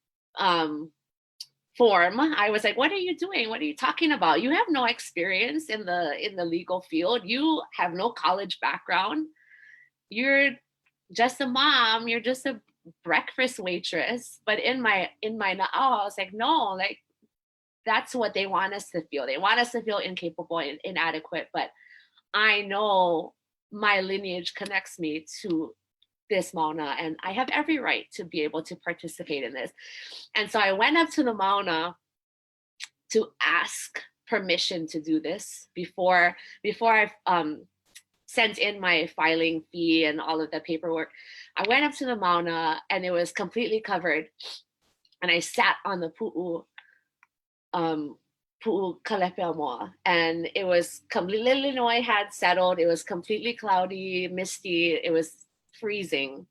form, I was like, what are you doing? What are you talking about? You have no experience in the legal field. You have no college background. You're just a mom. You're just a breakfast waitress. But in my na'au, I was like, no, like that's what they want us to feel. They want us to feel incapable and inadequate. But I know my lineage connects me to this Mauna, and I have every right to be able to participate in this. And so I went up to the Mauna to ask permission to do this before I sent in my filing fee and all of the paperwork. I went up to the Mauna and it was completely covered. And I sat on the pu'u Kalepeamoa, and it was completely, Illinois had settled. It was completely cloudy, misty. It was freezing.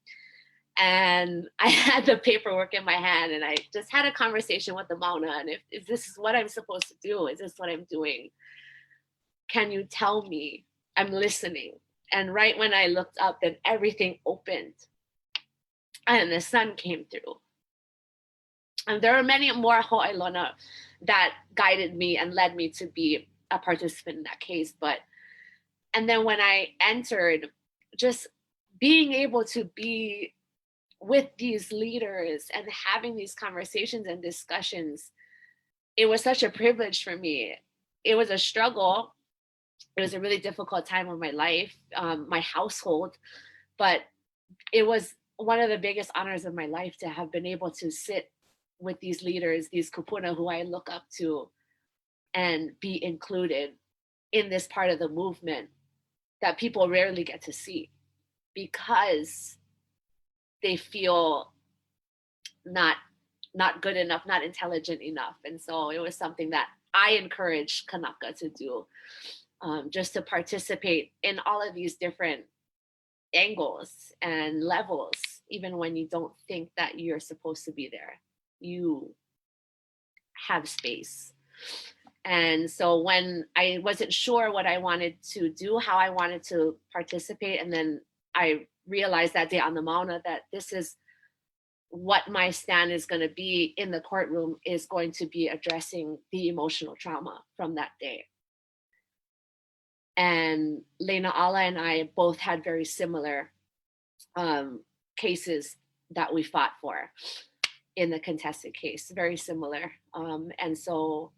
And I had the paperwork in my hand and I just had a conversation with the Mauna. And if this is what I'm supposed to do, is this what I'm doing? Can you tell me? I'm listening. And right when I looked up, then everything opened and the sun came through. And there are many more ho'ailona that guided me and led me to be a participant in that case. And then when I entered, just being able to be with these leaders and having these conversations and discussions, it was such a privilege for me. It was a struggle. It was a really difficult time of my life, my household, but it was one of the biggest honors of my life to have been able to sit with these leaders, these kupuna who I look up to, and be included in this part of the movement that people rarely get to see because they feel not good enough, not intelligent enough. And so it was something that I encouraged Kanaka to do, just to participate in all of these different angles and levels, even when you don't think that you're supposed to be there. You have space. And so when I wasn't sure what I wanted to do, how I wanted to participate, and then I realized that day on the Mauna that this is what my stand is going to be in the courtroom, is going to be addressing the emotional trauma from that day. And Lena Ala and I both had very similar cases that we fought for in the contested case, very similar. And so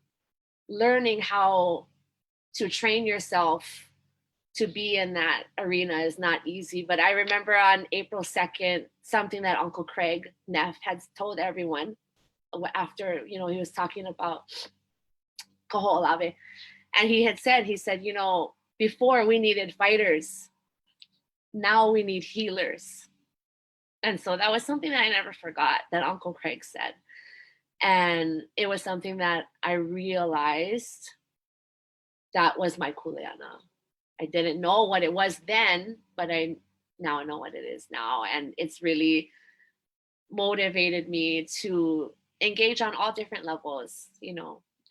learning how to train yourself to be in that arena is not easy. But I remember on April 2nd, something that Uncle Craig Neff had told everyone after, he was talking about Kaho'olawe. And he said, before we needed fighters, now we need healers. And so that was something that I never forgot that Uncle Craig said. And it was something that I realized that was my kuleana. I didn't know what it was then, but I now know what it is now. And it's really motivated me to engage on all different levels,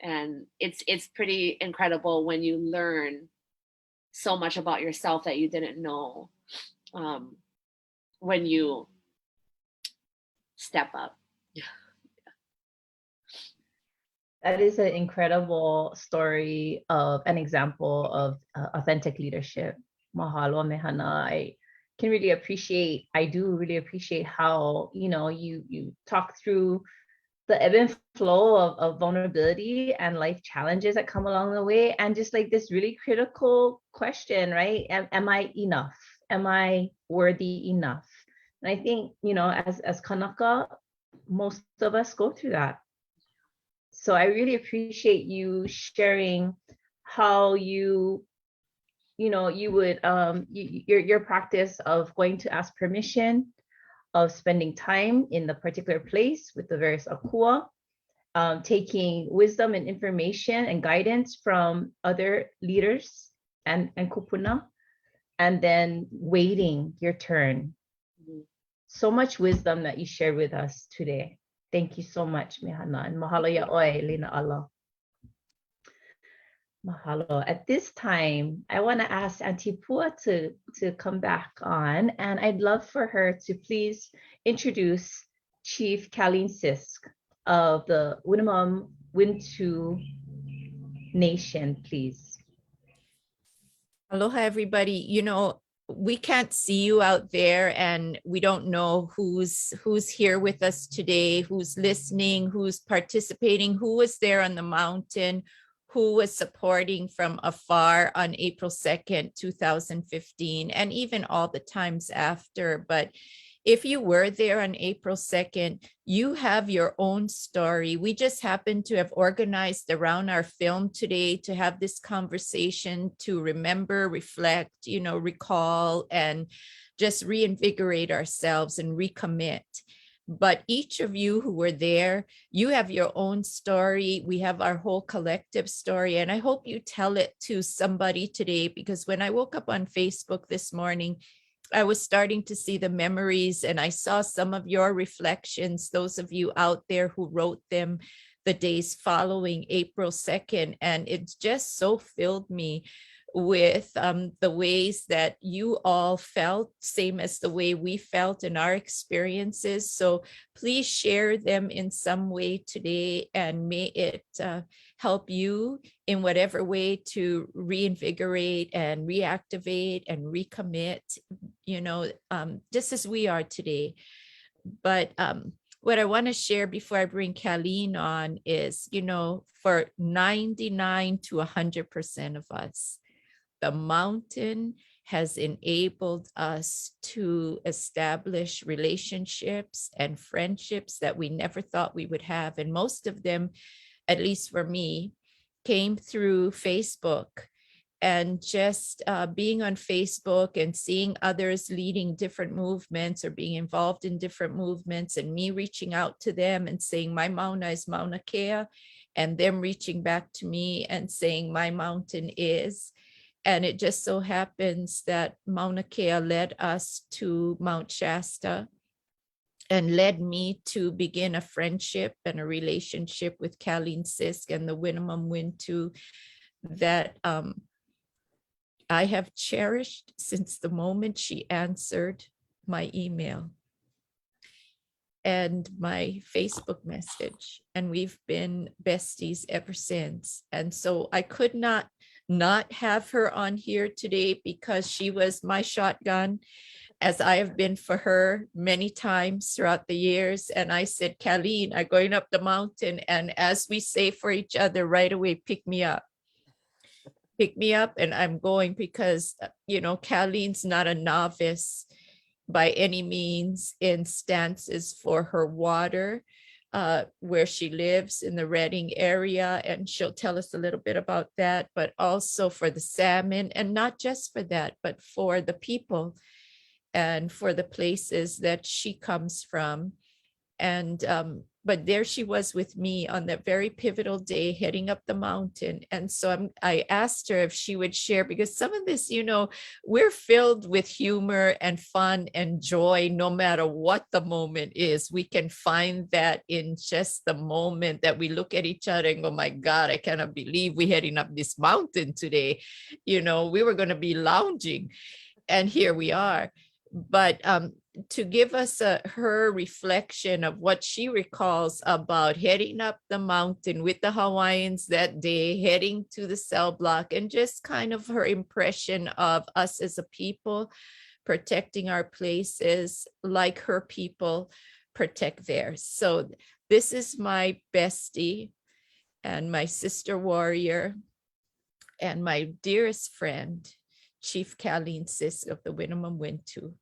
and it's pretty incredible when you learn so much about yourself that you didn't know when you step up. That is an incredible story of an example of authentic leadership. Mahalo, Mehana. I do really appreciate how, you talk through the ebb and flow of vulnerability and life challenges that come along the way. And just like this really critical question, right? Am I enough? Am I worthy enough And I think, as Kanaka, most of us go through that. So I really appreciate you sharing how you would your practice of going to ask permission, of spending time in the particular place with the various akua, taking wisdom and information and guidance from other leaders and kupuna, and then waiting your turn. So much wisdom that you shared with us today. Thank you so much, Mihana, and mahalo yaoi, Lina Allah. Mahalo. At this time, I want to ask Auntie Pua to come back on, and I'd love for her to please introduce Chief Kalleen Sisk of the Winnemem Wintu Nation, please. Aloha, everybody. We can't see you out there, and we don't know who's here with us today, who's listening, who's participating, who was there on the mountain, who was supporting from afar on April 2nd, 2015, and even all the times after. But if you were there on April 2nd, you have your own story. We just happen to have organized around our film today to have this conversation, to remember, reflect, recall, and just reinvigorate ourselves and recommit. But each of you who were there, you have your own story. We have our whole collective story. And I hope you tell it to somebody today, because when I woke up on Facebook this morning, I was starting to see the memories, and I saw some of your reflections, those of you out there who wrote them the days following April 2nd. And it just so filled me with the ways that you all felt, same as the way we felt in our experiences. So please share them in some way today, and may it help you in whatever way to reinvigorate and reactivate and recommit, just as we are today. But what I want to share before I bring Kalleen on is, for 99 to 100% of us, the mountain has enabled us to establish relationships and friendships that we never thought we would have. And most of them, at least for me, came through Facebook. And just being on Facebook and seeing others leading different movements or being involved in different movements, and me reaching out to them and saying, my Mauna is Mauna Kea, and them reaching back to me and saying, my mountain is. And it just so happens that Mauna Kea led us to Mount Shasta and led me to begin a friendship and a relationship with Kalleen Sisk and the Winnemem Wintu that I have cherished since the moment she answered my email and my Facebook message. And we've been besties ever since. And so I could not have her on here today, because she was my shotgun, as I have been for her many times throughout the years. And I said, Kalleen, I'm going up the mountain. And as we say for each other, right away, pick me up. Pick me up, and I'm going, because, Kalleen's not a novice by any means in stances for her water, where she lives in the Redding area, and she'll tell us a little bit about that, but also for the salmon, and not just for that, but for the people and for the places that she comes from. And but there she was with me on that very pivotal day, heading up the mountain. And so I asked her if she would share, because some of this, we're filled with humor and fun and joy, no matter what the moment is. We can find that in just the moment that we look at each other and go, my God, I cannot believe we're heading up this mountain today. We were going to be lounging, and here we are. But to give us her reflection of what she recalls about heading up the mountain with the Hawaiians that day, heading to the cell block, and just kind of her impression of us as a people protecting our places like her people protect theirs. So this is my bestie and my sister warrior and my dearest friend, Chief Kalleen Sisk of the Winnemem Wintu.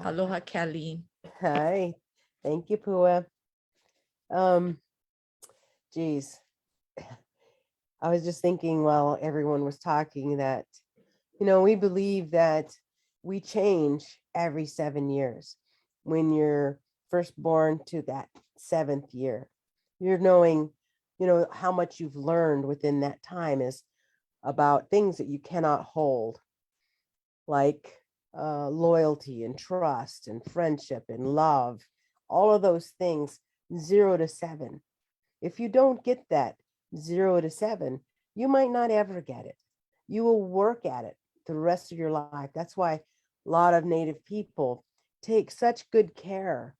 Aloha, Kalleen. Hi. Thank you, Pua. Um, geez, I was just thinking while everyone was talking that, we believe that we change every 7 years. When you're first born to that seventh year, you're knowing, how much you've learned within that time is about things that you cannot hold, like loyalty and trust and friendship and love, all of those things, 0 to 7. If you don't get that 0 to 7, you might not ever get it. You will work at it the rest of your life. That's why a lot of Native people take such good care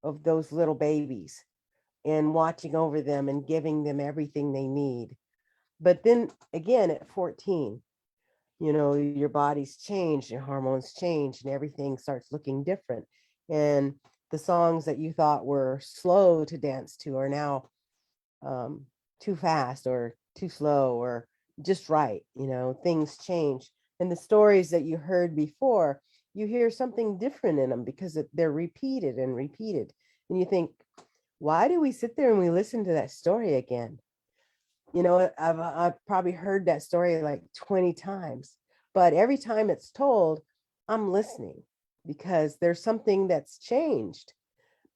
of those little babies and watching over them and giving them everything they need. But then again, at 14, your body's changed, your hormones change, and everything starts looking different. And the songs that you thought were slow to dance to are now um, too fast or too slow or just right. Things change. And the stories that you heard before, you hear something different in them because they're repeated and repeated. And you think, why do we sit there and we listen to that story again? I've probably heard that story like 20 times, but every time it's told, I'm listening because there's something that's changed.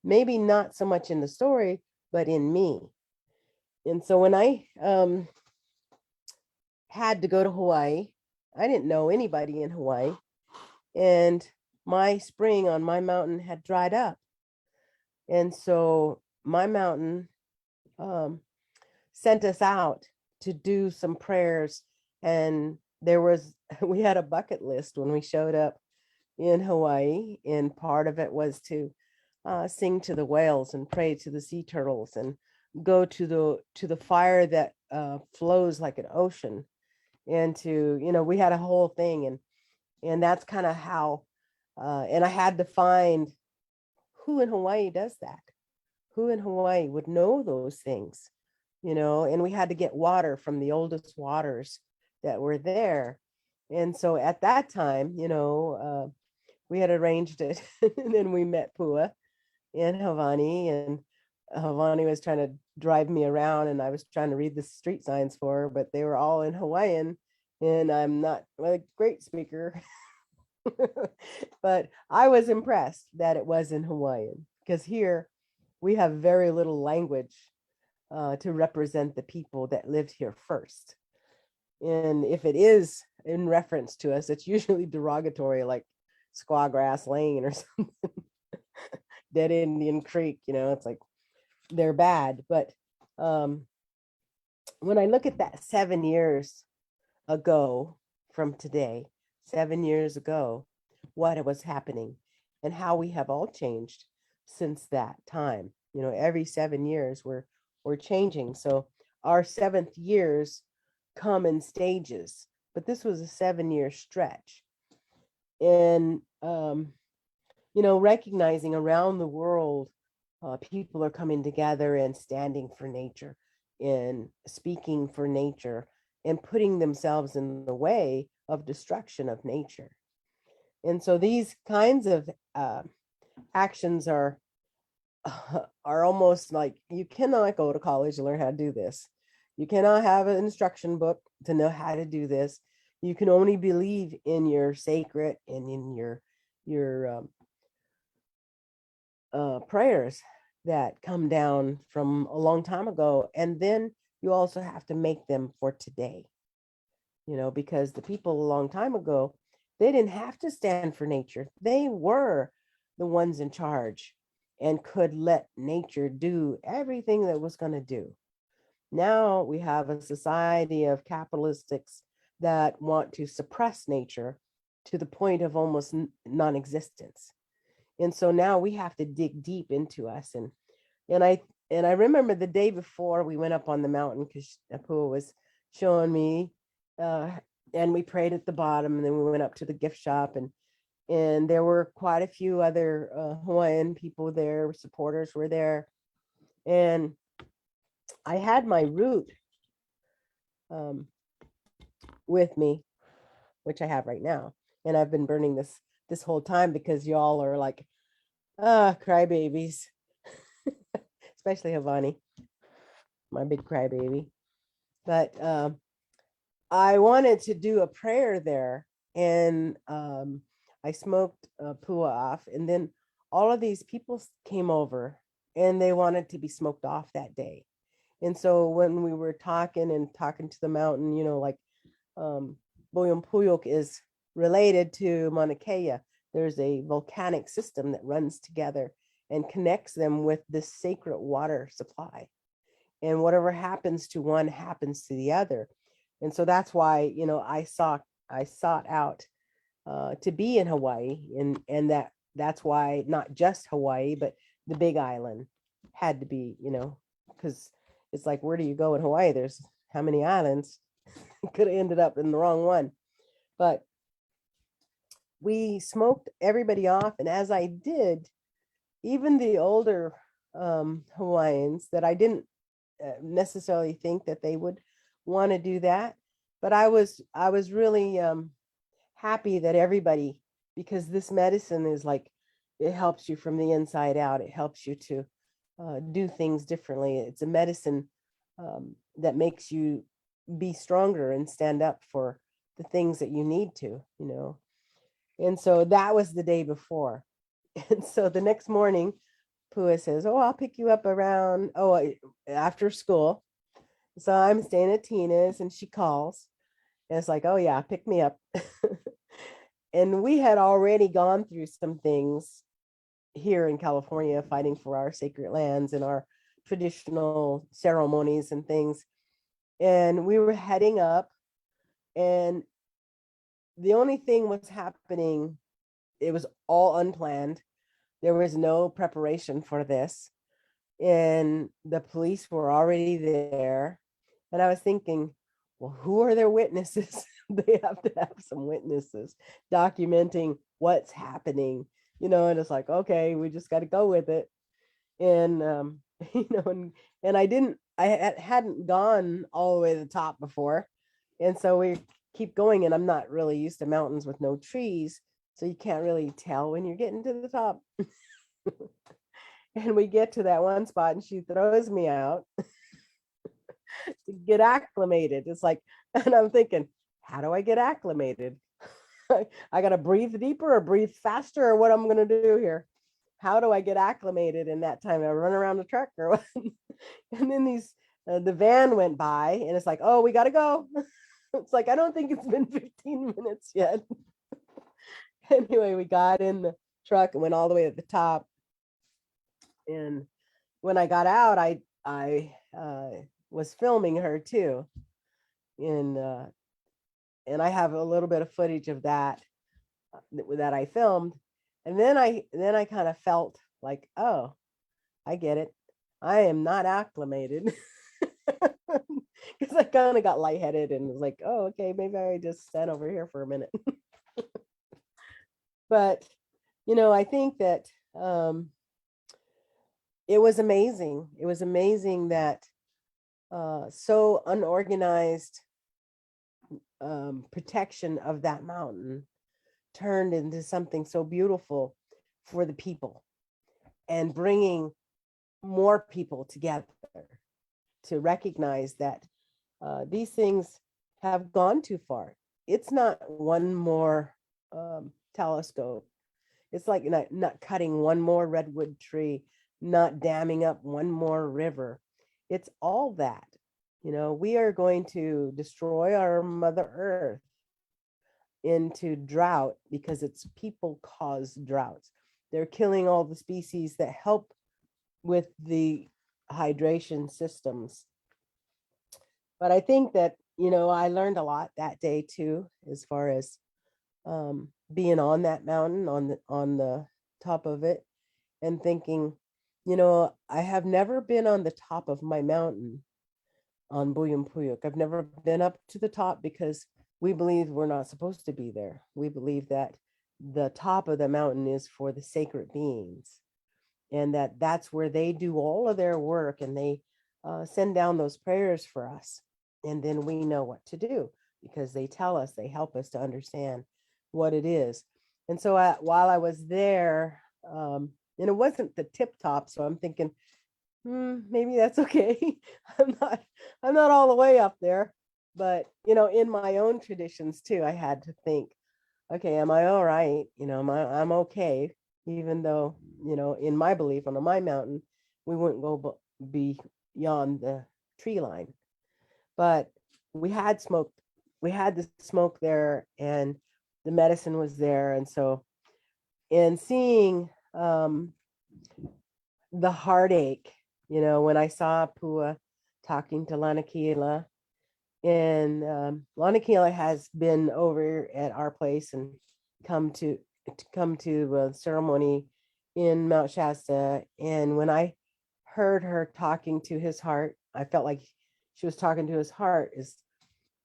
Maybe not so much in the story, but in me. And so when I had to go to Hawaii, I didn't know anybody in Hawaii, and my spring on my mountain had dried up. And so my mountain sent us out to do some prayers. And we had a bucket list when we showed up in Hawaii. And part of it was to sing to the whales and pray to the sea turtles and go to the fire that flows like an ocean. And we had a whole thing. And that's kind of how, and I had to find who in Hawaii does that. Who in Hawaii would know those things? And we had to get water from the oldest waters that were there. And so at that time, we had arranged it. And then we met Pua in Havani, and Havani was trying to drive me around, and I was trying to read the street signs for her, but they were all in Hawaiian, and I'm not a great speaker. But I was impressed that it was in Hawaiian, because here we have very little language to represent the people that lived here first. And if it is in reference to us, it's usually derogatory, like Squawgrass Lane or something, Dead Indian Creek, it's like they're bad. But when I look at that 7 years ago from today, 7 years ago, what was happening and how we have all changed since that time. Every 7 years we're changing. So our 7th years come in stages, but this was a 7-year stretch. And recognizing around the world, people are coming together and standing for nature and speaking for nature and putting themselves in the way of destruction of nature. And so these kinds of actions are almost like, you cannot go to college to learn how to do this. You cannot have an instruction book to know how to do this. You can only believe in your sacred and in your prayers that come down from a long time ago. And then you also have to make them for today, because the people a long time ago, they didn't have to stand for nature. They were the ones in charge and could let nature do everything that was going to do. Now we have a society of capitalistics that want to suppress nature to the point of almost non-existence. And so now we have to dig deep into us. And I remember the day before we went up on the mountain, because Apua was showing me, and we prayed at the bottom, and then we went up to the gift shop, and there were quite a few other Hawaiian people there, supporters were there. And I had my root with me, which I have right now. And I've been burning this whole time because y'all are like Crybabies, especially Havani, my big crybaby. But I wanted to do a prayer there, and I smoked Pua off, and then all of these people came over, and they wanted to be smoked off that day. And so when we were talking to the mountain, like Buyumpuyuk is related to Mauna Kea. There's a volcanic system that runs together and connects them with this sacred water supply. And whatever happens to one happens to the other. And so that's why, I sought out to be in Hawaii, and that's why not just Hawaii, but the Big Island had to be, because it's like, where do you go in Hawaii? There's how many islands? Could have ended up in the wrong one. But we smoked everybody off. And as I did, even the older Hawaiians that I didn't necessarily think that they would want to do that, but I was really happy that everybody, because this medicine is like, it helps you from the inside out. It helps you to do things differently. It's a medicine that makes you be stronger and stand up for the things that you need to. And so that was the day before. And so the next morning, Pua says, "Oh, I'll pick you up around, after school." So I'm staying at Tina's, and she calls, and it's like, "Oh yeah, pick me up." And we had already gone through some things here in California, fighting for our sacred lands and our traditional ceremonies and things. And we were heading up, and the only thing was happening, it was all unplanned. There was no preparation for this. And the police were already there. And I was thinking, well, who are their witnesses? They have to have some witnesses documenting what's happening, and it's like, okay, we just got to go with it. And, and I hadn't gone all the way to the top before. And so we keep going, and I'm not really used to mountains with no trees. So you can't really tell when you're getting to the top. And we get to that one spot, and she throws me out to get acclimated. It's like, and I'm thinking, how do I get acclimated? I got to breathe deeper or breathe faster, or what I'm going to do here. How do I get acclimated in that time? I run around the truck or what? And then the van went by, and it's like, oh, we got to go. It's like, I don't think it's been 15 minutes yet. Anyway, we got in the truck and went all the way to the top. And when I got out, I was filming her too. And I have a little bit of footage of that I filmed. And then I kind of felt like, oh, I get it. I am not acclimated. Because I kind of got lightheaded and was like, oh, okay, maybe I just stand over here for a minute. But, I think that it was amazing. It was amazing that so unorganized protection of that mountain turned into something so beautiful for the people, and bringing more people together to recognize that these things have gone too far. It's not one more telescope. It's like not cutting one more redwood tree, not damming up one more river. It's all that. We are going to destroy our Mother Earth into drought because it's people caused droughts. They're killing all the species that help with the hydration systems. But I think that, I learned a lot that day too, as far as being on that mountain, on the top of it, and thinking, I have never been on the top of my mountain on Buyumpuyuk. I've never been up to the top because we believe we're not supposed to be there. We believe that the top of the mountain is for the sacred beings, and that's where they do all of their work, and they send down those prayers for us. And then we know what to do because they tell us, they help us to understand what it is. And so while I was there, and it wasn't the tip top. So I'm thinking, maybe that's okay. I'm not all the way up there, but in my own traditions too, I had to think, okay, am I all right? I'm okay, even though, in my belief on my mountain, we wouldn't go beyond the tree line. But we had the smoke there, and the medicine was there. And so, in seeing the heartache, when I saw Pua talking to Lanakila, and Lanakila has been over at our place and come to a ceremony in Mount Shasta. And when I heard her talking to his heart, I felt like she was talking to his heart. Is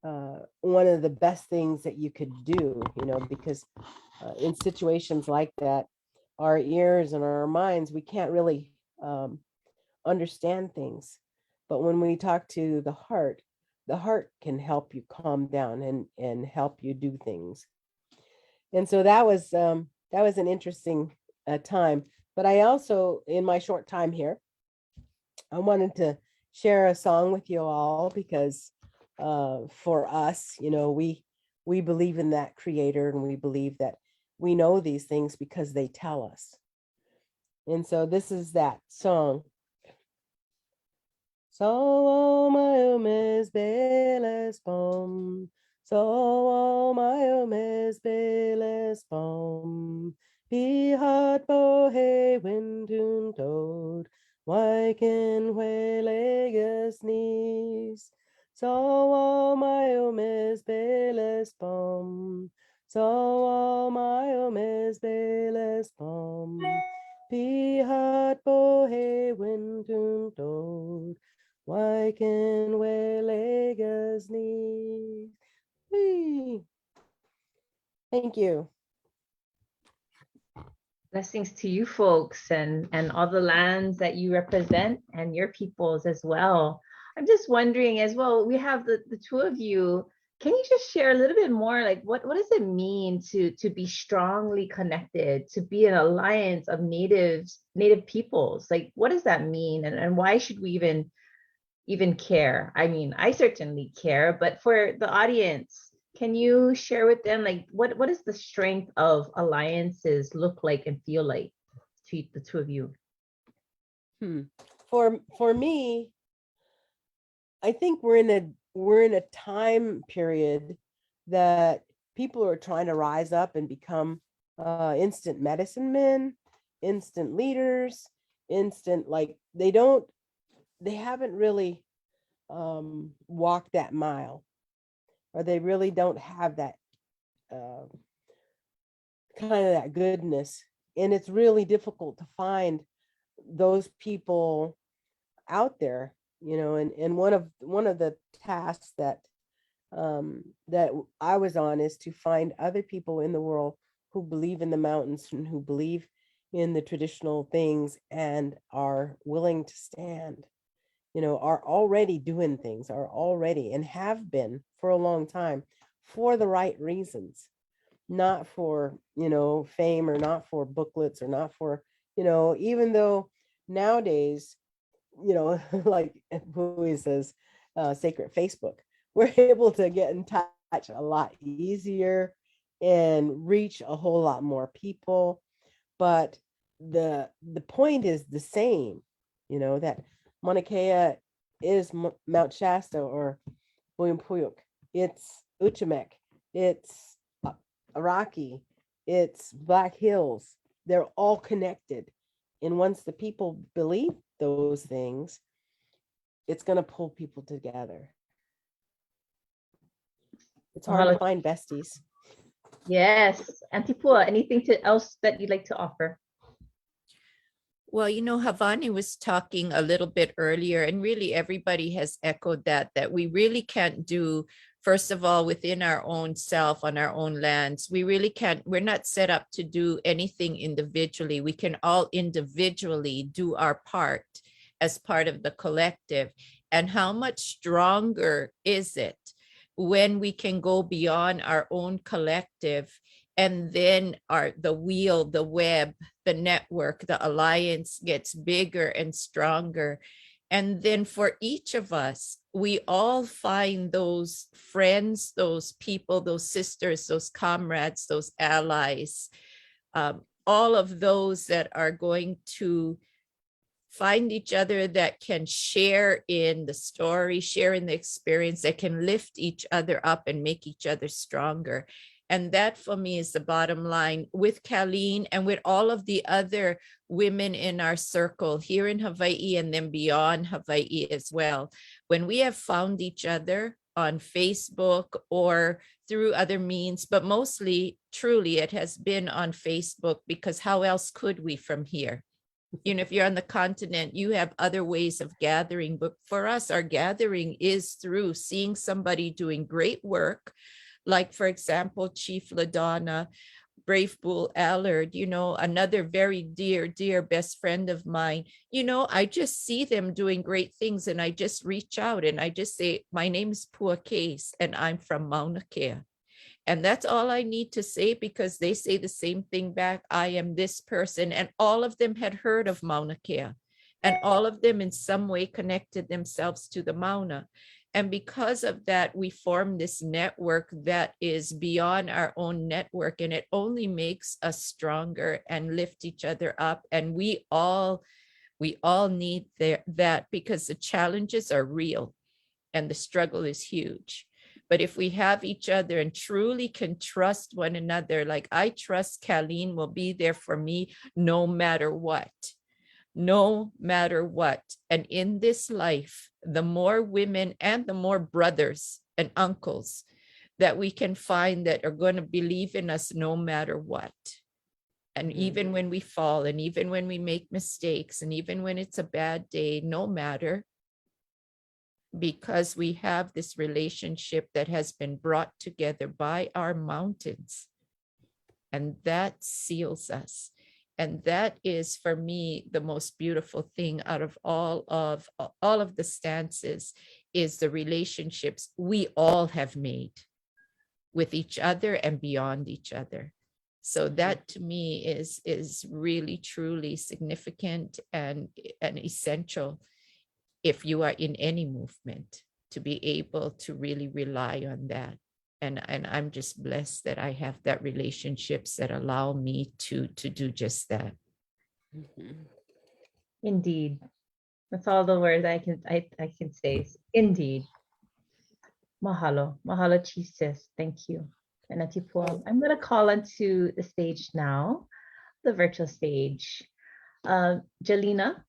one of the best things that you could do, because in situations like that, our ears and our minds, we can't really understand things. But when we talk to the heart can help you calm down and help you do things. And so that was an interesting time. But I also, in my short time here, I wanted to share a song with you all, because for us, we believe in that creator, and we believe that we know these things because they tell us. And so this is that song. So my mes beles bom, so my mes beles bom, pihat bohe windun toad, Wyken huelegas knees. So my mes beles bom, so my mes beles bom, pihat bohe windun toad, Wyken huelegas knees. Whee! Thank you. Blessings to you folks and all the lands that you represent and your peoples as well. I'm just wondering as well, we have the two of you. Can you just share a little bit more, like what does it mean to be strongly connected, to be an alliance of native peoples? Like, what does that mean? And why should we even care? I mean, I certainly care, but for the audience, can you share with them, like, what does the strength of alliances look like and feel like to the two of you? For me, I think we're in a time period that people are trying to rise up and become instant medicine men, instant leaders, they haven't really walked that mile, or they really don't have that kind of that goodness. And it's really difficult to find those people out there, and one of the tasks that I was on is to find other people in the world who believe in the mountains and who believe in the traditional things and are willing to stand, are already doing things, are already and have been for a long time for the right reasons, not for, fame, or not for booklets, or not for, even though nowadays, like who says sacred Facebook, we're able to get in touch a lot easier and reach a whole lot more people. But the point is the same, that Mauna Kea is Mount Shasta or William Puyuk. It's Uchimek. It's Iraqi. It's Black Hills. They're all connected. And once the people believe those things, it's going to pull people together. It's hard to find besties. Yes. Auntie Pua, anything else that you'd like to offer? Well, Havani was talking a little bit earlier, and really everybody has echoed that we really can't do, first of all, within our own self, on our own lands, we're not set up to do anything individually. We can all individually do our part as part of the collective. And how much stronger is it when we can go beyond our own collective And then the wheel, the web, the network, the alliance gets bigger and stronger. And then for each of us, we all find those friends, those people, those sisters, those comrades, those allies, all of those that are going to find each other, that can share in the story, share in the experience, that can lift each other up and make each other stronger. And that for me is the bottom line with Colleen and with all of the other women in our circle here in Hawaii and then beyond Hawaii as well. When we have found each other on Facebook or through other means, but mostly truly it has been on Facebook, because how else could we from here? You know, if you're on the continent, you have other ways of gathering, but for us, our gathering is through seeing somebody doing great work. Like, for example, Chief LaDonna, Brave Bull Allard, you know, another very dear, dear best friend of mine. You know, I just see them doing great things and I just reach out and I just say, my name is Pua Case and I'm from Mauna Kea. And that's all I need to say, because they say the same thing back. I am this person. And all of them had heard of Mauna Kea. And all of them in some way connected themselves to the Mauna. And because of that, we formed this network that is beyond our own network. And it only makes us stronger and lift each other up. And we all need that, because the challenges are real and the struggle is huge. But if we have each other and truly can trust one another, like I trust Colleen will be there for me no matter what. No matter what. And in this life, the more women and the more brothers and uncles that we can find that are going to believe in us no matter what. And even when we fall, and even when we make mistakes, and even when it's a bad day, no matter, because we have this relationship that has been brought together by our mountains. And that seals us. And that is, for me, the most beautiful thing out of all of the stances, is the relationships we all have made with each other and beyond each other. So that to me is really, truly significant and essential if you are in any movement, to be able to really rely on that. And I'm just blessed that I have that relationships that allow me to do just that. Indeed. That's all the words I can say. Indeed. Mahalo. Mahalo, Chief Sis. Thank you. And Atipua, I'm going to call onto the stage now, the virtual stage. Jelena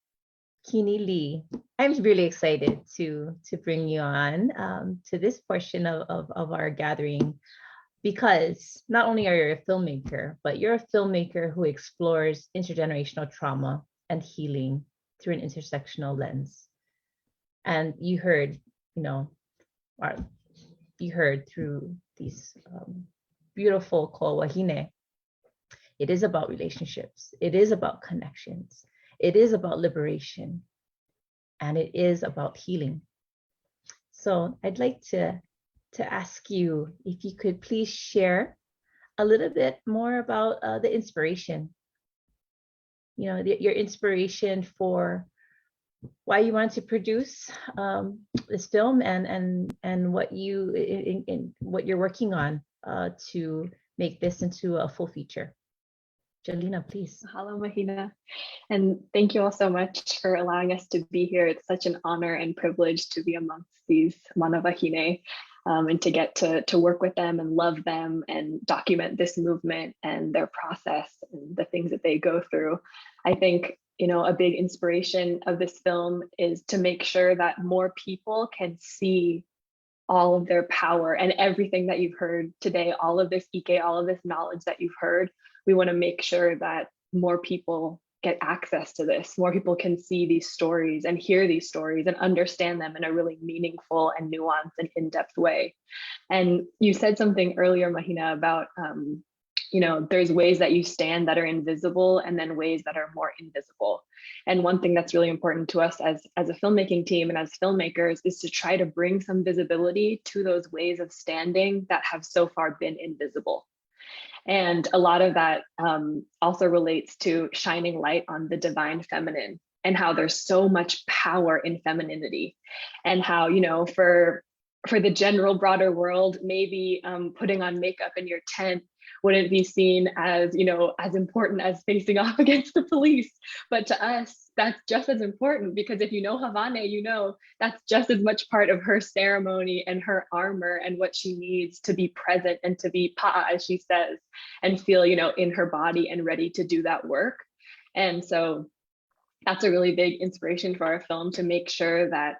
Kini Lee, I'm really excited to bring you on to this portion of our gathering, because not only are you a filmmaker, but you're a filmmaker who explores intergenerational trauma and healing through an intersectional lens. And you heard, you heard through these beautiful ko wahine, it is about relationships. It is about connections. It is about liberation, and it is about healing. So I'd like to ask you if you could please share a little bit more about the inspiration, your inspiration for why you want to produce this film, and what you're working on to make this into a full feature. Jelena, please. Mahalo, Mahina. And thank you all so much for allowing us to be here. It's such an honor and privilege to be amongst these mana wahine, and to get to work with them and love them and document this movement and their process and the things that they go through. I think, a big inspiration of this film is to make sure that more people can see all of their power and everything that you've heard today, all of this ike, all of this knowledge that you've heard. We want to make sure that more people get access to this. More people can see these stories and hear these stories and understand them in a really meaningful and nuanced and in-depth way. And you said something earlier, Mahina, about, there's ways that you stand that are invisible and then ways that are more invisible. And one thing that's really important to us as a filmmaking team and as filmmakers is to try to bring some visibility to those ways of standing that have so far been invisible. And a lot of that also relates to shining light on the divine feminine and how there's so much power in femininity, and how, you know, for the general broader world, maybe putting on makeup in your tent wouldn't be seen as, you know, as important as facing off against the police. But to us, that's just as important, because if you know Havane, you know that's just as much part of her ceremony and her armor and what she needs to be present and to be pa'a, as she says, and feel, you know, in her body and ready to do that work. And so that's a really big inspiration for our film, to make sure that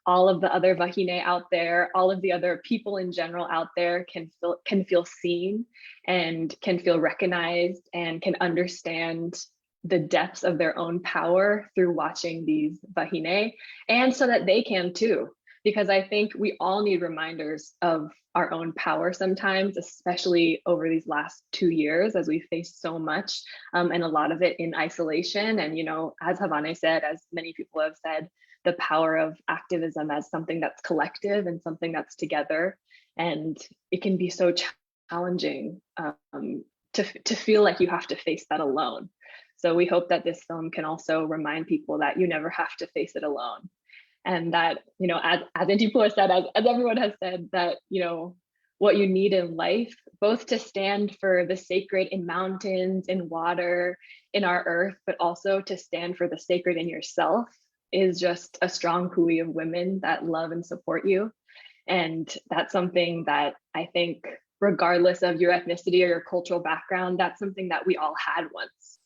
all of the other Wahine out there, all of the other people in general out there can feel seen and can feel recognized and can understand the depths of their own power through watching these Wahine, and so that they can too. Because I think we all need reminders of our own power sometimes, especially over these last 2 years, as we face so much, and a lot of it in isolation. And, you know, as Havane said, as many people have said, the power of activism as something that's collective and something that's together. And it can be so challenging to feel like you have to face that alone. So we hope that this film can also remind people that you never have to face it alone. And that, you know, as Auntie Pua said, as everyone has said, that, you know, what you need in life, both to stand for the sacred in mountains, in water, in our earth, but also to stand for the sacred in yourself, is just a strong hui of women that love and support you. And that's something that I think, regardless of your ethnicity or your cultural background, that's something that we all had once.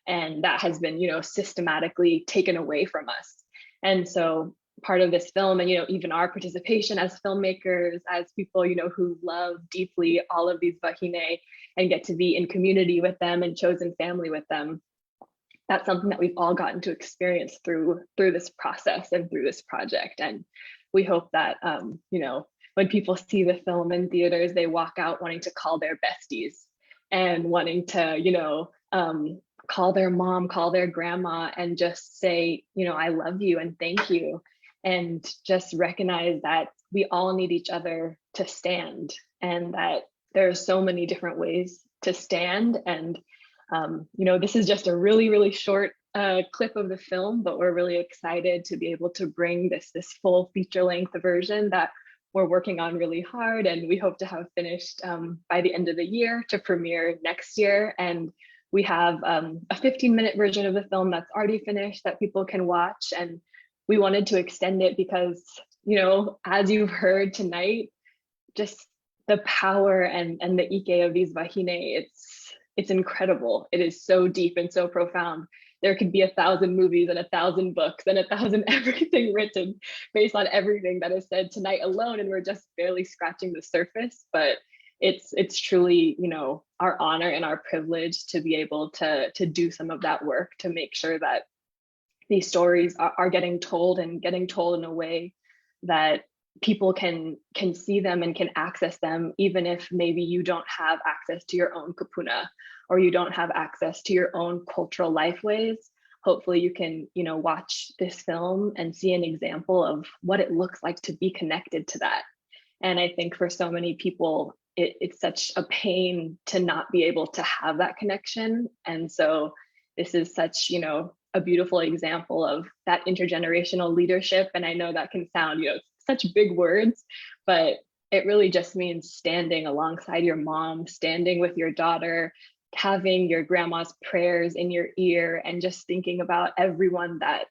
And that has been, you know, systematically taken away from us. And so part of this film, and, you know, even our participation as filmmakers, as people, you know, who love deeply all of these Wahine and get to be in community with them and chosen family with them, that's something that we've all gotten to experience through this process and through this project. And we hope that, you know, when people see the film in theaters, they walk out wanting to call their besties and wanting to, you know, call their mom, call their grandma, and just say, you know, I love you and thank you. And just recognize that we all need each other to stand, and that there are so many different ways to stand. And you know, this is just a really, really short clip of the film, but we're really excited to be able to bring this full feature-length version that we're working on really hard, and we hope to have finished by the end of the year to premiere next year. And we have a 15-minute version of the film that's already finished that people can watch, and we wanted to extend it because, you know, as you've heard tonight, just the power and the ike of these Wahine, it's incredible. It is so deep and so profound. There could be 1,000 movies and 1,000 books and 1,000 everything written based on everything that is said tonight alone, and we're just barely scratching the surface. But it's truly, you know, our honor and our privilege to be able to do some of that work, to make sure that these stories are getting told, and getting told in a way that people can see them and can access them, even if maybe you don't have access to your own kupuna, or you don't have access to your own cultural lifeways. Hopefully you can, you know, watch this film and see an example of what it looks like to be connected to that. And I think for so many people, it's such a pain to not be able to have that connection. And so this is such, you know, a beautiful example of that intergenerational leadership. And I know that can sound, you know, such big words, but it really just means standing alongside your mom, standing with your daughter, having your grandma's prayers in your ear, and just thinking about everyone that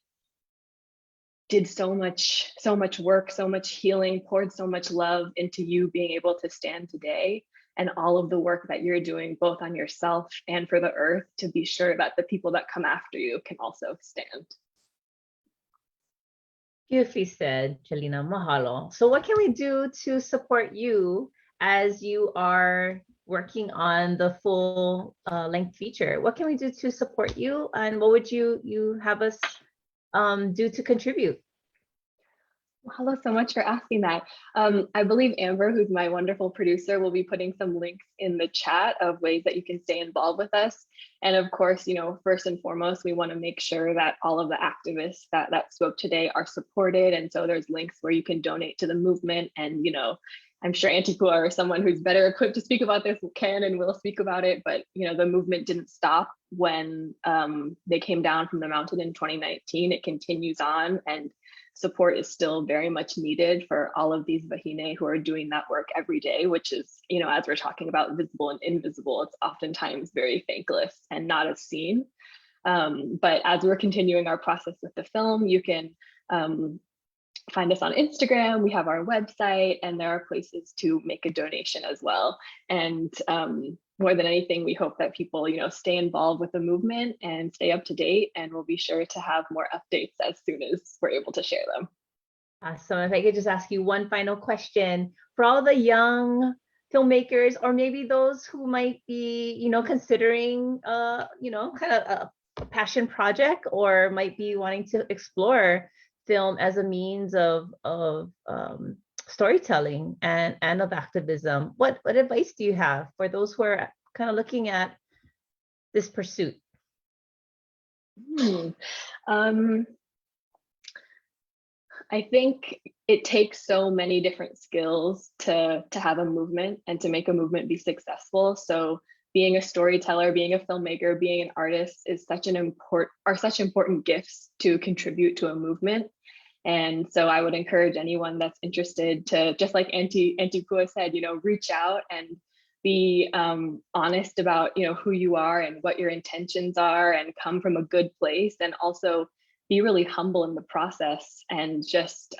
did so much work, so much healing, poured so much love into you being able to stand today, and all of the work that you're doing both on yourself and for the earth, to be sure that the people that come after you can also stand. Beautifully said, Jelena. Mahalo. So what can we do to support you as you are working on the full length feature? What can we do to support you, and what would you have us do to contribute? Hello, so much for asking that. I believe Amber, who's my wonderful producer, will be putting some links in the chat of ways that you can stay involved with us. And of course, you know, first and foremost, we want to make sure that all of the activists that spoke today are supported. And so there's links where you can donate to the movement and, you know, I'm sure Auntie Pua or someone who's better equipped to speak about this can and will speak about it. But the movement didn't stop when they came down from the mountain in 2019. It continues on, and support is still very much needed for all of these Wahine who are doing that work every day, which is, as we're talking about visible and invisible, it's oftentimes very thankless and not as seen. But as we're continuing our process with the film, you can find us on Instagram. We have our website, and there are places to make a donation as well. And more than anything, we hope that people, stay involved with the movement and stay up to date. And we'll be sure to have more updates as soon as we're able to share them. Awesome. If I could just ask you one final question for all the young filmmakers, or maybe those who might be, considering, kind of a passion project, or might be wanting to explore film as a means of storytelling and of activism. What advice do you have for those who are kind of looking at this pursuit? I think it takes so many different skills to have a movement and to make a movement be successful. So being a storyteller, being a filmmaker, being an artist is such important gifts to contribute to a movement. And so I would encourage anyone that's interested to, just like Auntie Pua said, reach out and be honest about, who you are and what your intentions are, and come from a good place, and also be really humble in the process, and just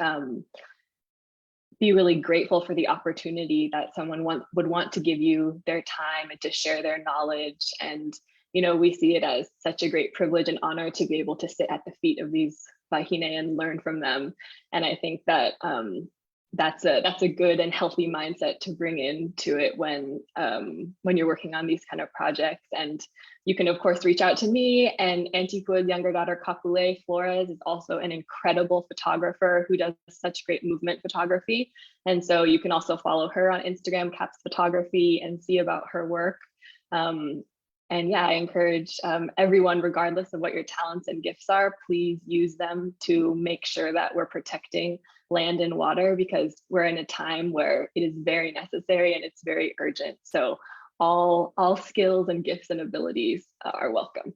be really grateful for the opportunity that someone would want to give you their time and to share their knowledge. And, we see it as such a great privilege and honor to be able to sit at the feet of these Wahine and learn from them. And I think that that's a good and healthy mindset to bring into it when you're working on these kind of projects. And you can, of course, reach out to me. And Auntie Pua's younger daughter, Kapule Flores, is also an incredible photographer who does such great movement photography. And so you can also follow her on Instagram, Caps Photography, and see about her work. And yeah, I encourage everyone, regardless of what your talents and gifts are, please use them to make sure that we're protecting land and water, because we're in a time where it is very necessary and it's very urgent. So all skills and gifts and abilities are welcome.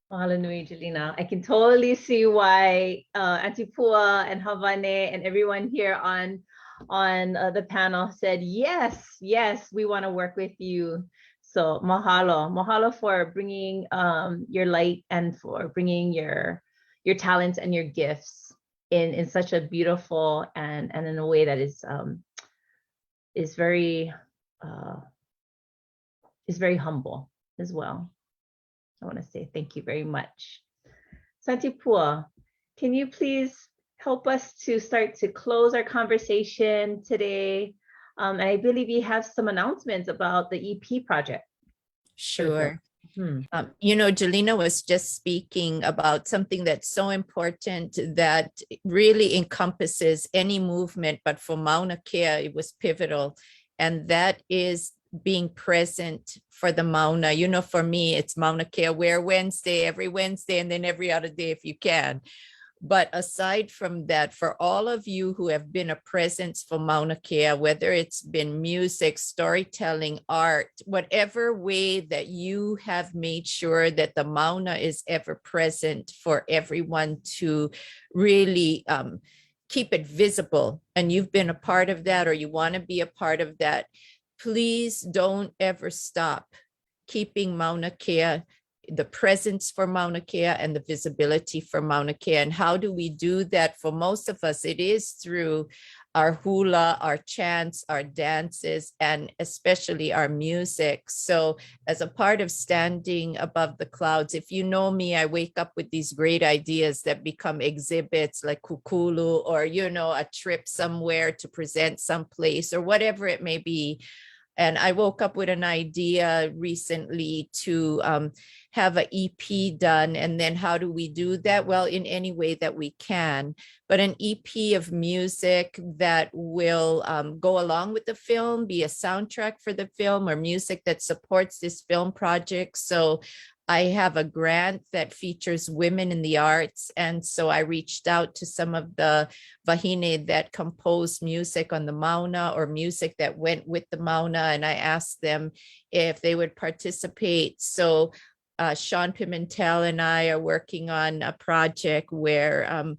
Mahalo nui, Jelena. I can totally see why Auntie Pua and Havane and everyone here on the panel said, yes, we want to work with you. So mahalo for bringing your light and for bringing your talents and your gifts in such a beautiful and in a way that is very humble as well. I want to say thank you very much. Auntie Pua, can you please help us to start to close our conversation today? I believe you have some announcements about the EP project. Sure. Jelena was just speaking about something that's so important that really encompasses any movement, but for Mauna Kea, it was pivotal. And that is being present for the Mauna. For me, it's Mauna Kea every Wednesday, and then every other day if you can. But aside from that, for all of you who have been a presence for Mauna Kea, whether it's been music, storytelling, art, whatever way that you have made sure that the Mauna is ever present for everyone to really keep it visible, and you've been a part of that, or you want to be a part of that, please don't ever stop keeping Mauna Kea, the presence for Mauna Kea and the visibility for Mauna Kea. And how do we do that? For most of us, it is through our hula, our chants, our dances, and especially our music. So as a part of Standing Above the Clouds, if you know me, I wake up with these great ideas that become exhibits like kukulu, or, a trip somewhere to present someplace, or whatever it may be. And I woke up with an idea recently to have an EP done. And then how do we do that? Well, in any way that we can, but an EP of music that will go along with the film, be a soundtrack for the film, or music that supports this film project. So I have a grant that features women in the arts. And so I reached out to some of the Wahine that composed music on the Mauna or music that went with the Mauna. And I asked them if they would participate. So Sean Pimentel and I are working on a project where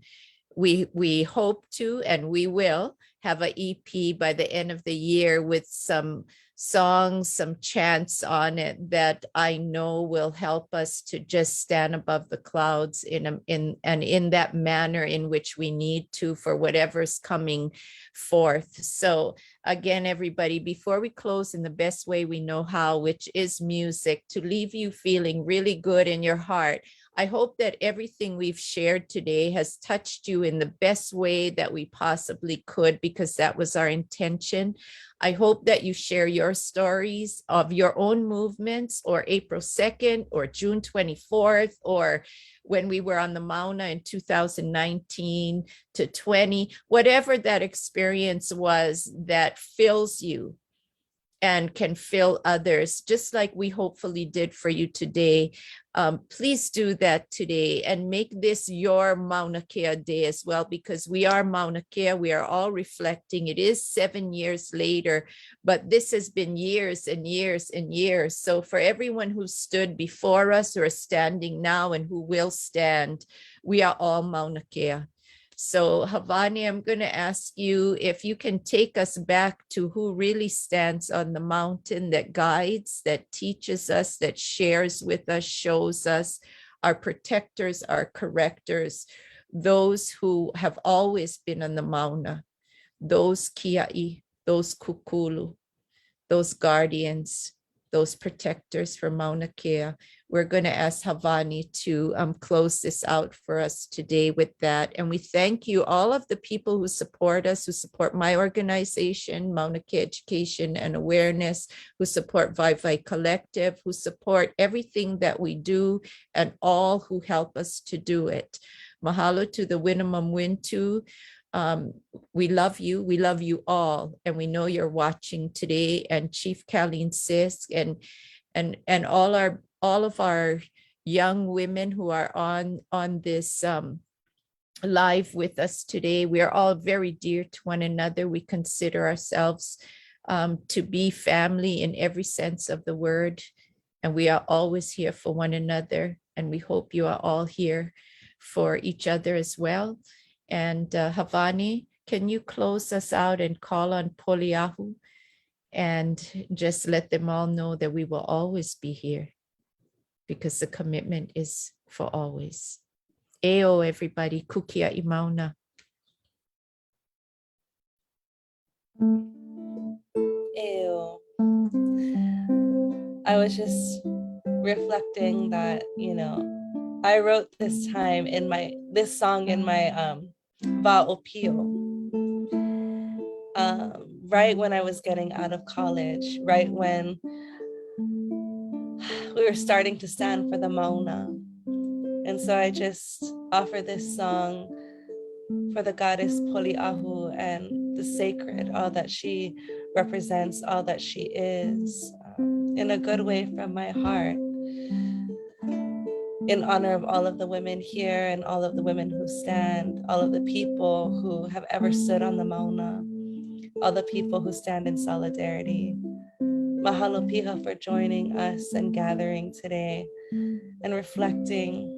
we hope to, and we will have an EP by the end of the year with some songs, some chants on it that I know will help us to just stand above the clouds in that manner in which we need to for whatever's coming forth. So again, everybody, before we close in the best way we know how, which is music, to leave you feeling really good in your heart, I hope that everything we've shared today has touched you in the best way that we possibly could, because that was our intention. I hope that you share your stories of your own movements, or April 2nd or June 24th, or when we were on the Mauna in 2019 to 20, whatever that experience was that fills you and can fill others, just like we hopefully did for you today. Please do that today and make this your Mauna Kea day as well, because we are Mauna Kea. We are all reflecting. It is 7 years later, but this has been years and years and years. So for everyone who stood before us or is standing now and who will stand, we are all Mauna Kea. So Havani, I'm going to ask you if you can take us back to who really stands on the mountain, that guides, that teaches us, that shares with us, shows us, our protectors, our correctors, those who have always been on the Mauna, those kia'i, those kukulu, those guardians, those protectors for Mauna Kea. We're going to ask Havani to close this out for us today with that. And we thank you, all of the people who support us, who support my organization, Mauna Kea Education and Awareness, who support Vaivai Collective, who support everything that we do, and all who help us to do it. Mahalo to the Winnemem Wintu. We love you. We love you all. And we know you're watching today, and Chief Colleen Sisk and all of our young women who are on this live with us today. We are all very dear to one another. We consider ourselves to be family in every sense of the word. And we are always here for one another. And we hope you are all here for each other as well. And Havani, can you close us out and call on Poliahu and just let them all know that we will always be here, because the commitment is for always. Eo, everybody, kukia imauna. Ew. I was just reflecting that, I wrote this song in my Va'opio, right when I was getting out of college, right when we were starting to stand for the Mauna. And so I just offer this song for the goddess Poliahu and the sacred, all that she represents, all that she is, in a good way from my heart, in honor of all of the women here and all of the women who stand, all of the people who have ever stood on the Mauna, all the people who stand in solidarity. Mahalo Piha for joining us and gathering today and reflecting.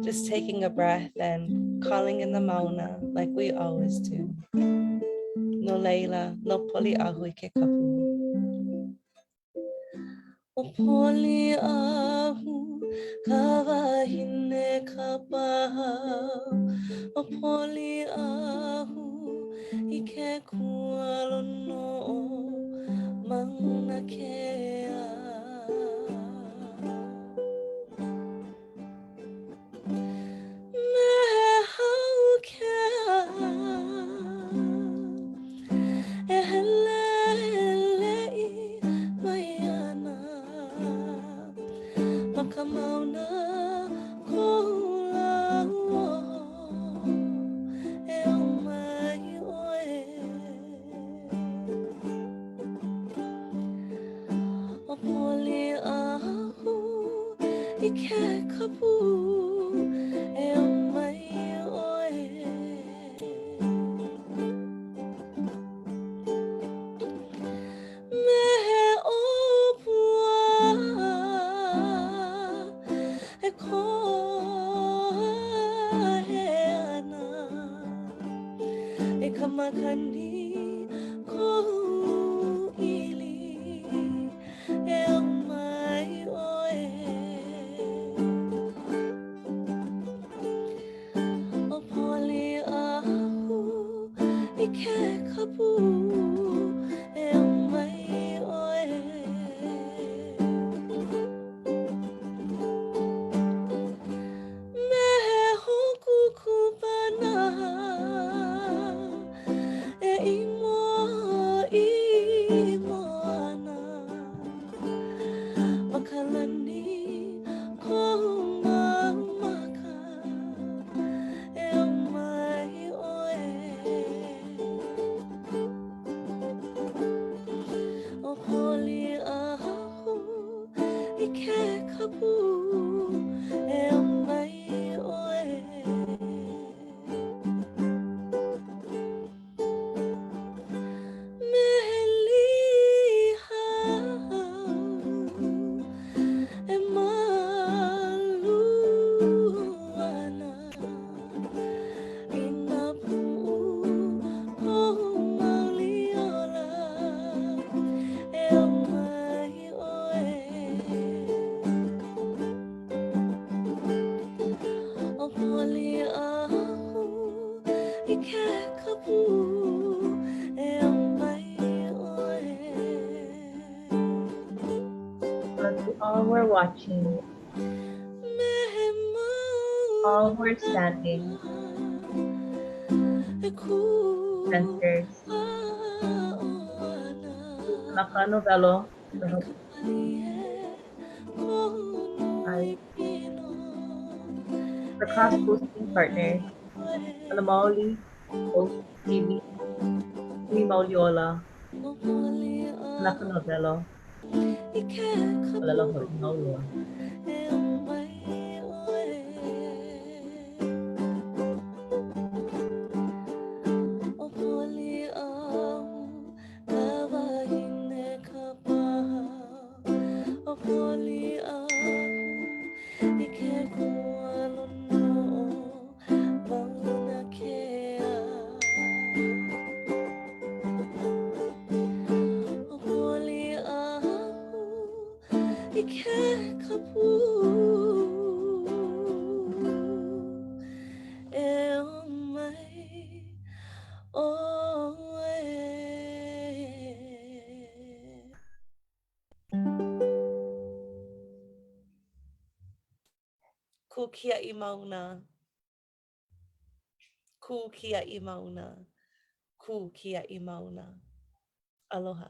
Just taking a breath and calling in the Mauna like we always do. No leila, no Poliahu ke kapu. O Poliahu kawahine kapaha. O Poliahu ike kualono Mauna Kea. O ke kapu e mai oe me he opua e ko he ana e kamakani ko ili e mai oe o poli ahu i ke kapu e mai oe me he hoku kupana e imo ana makalani ko mamaka e mai oe o poli ahu i ke kapu e mai oe Meliha e maluana ina pu o maliola e mai oe o poli ahu i ke kapu e mai oe To all who are watching, all who are standing, centers, Nakano Velo, the cross-posting partners, Alamaoli, Host TV, Umi Mauliola, Nakano Velo, Alala Mauliola. Ku kia I mauna. Ku kia I mauna. Ku kia I mauna. Aloha.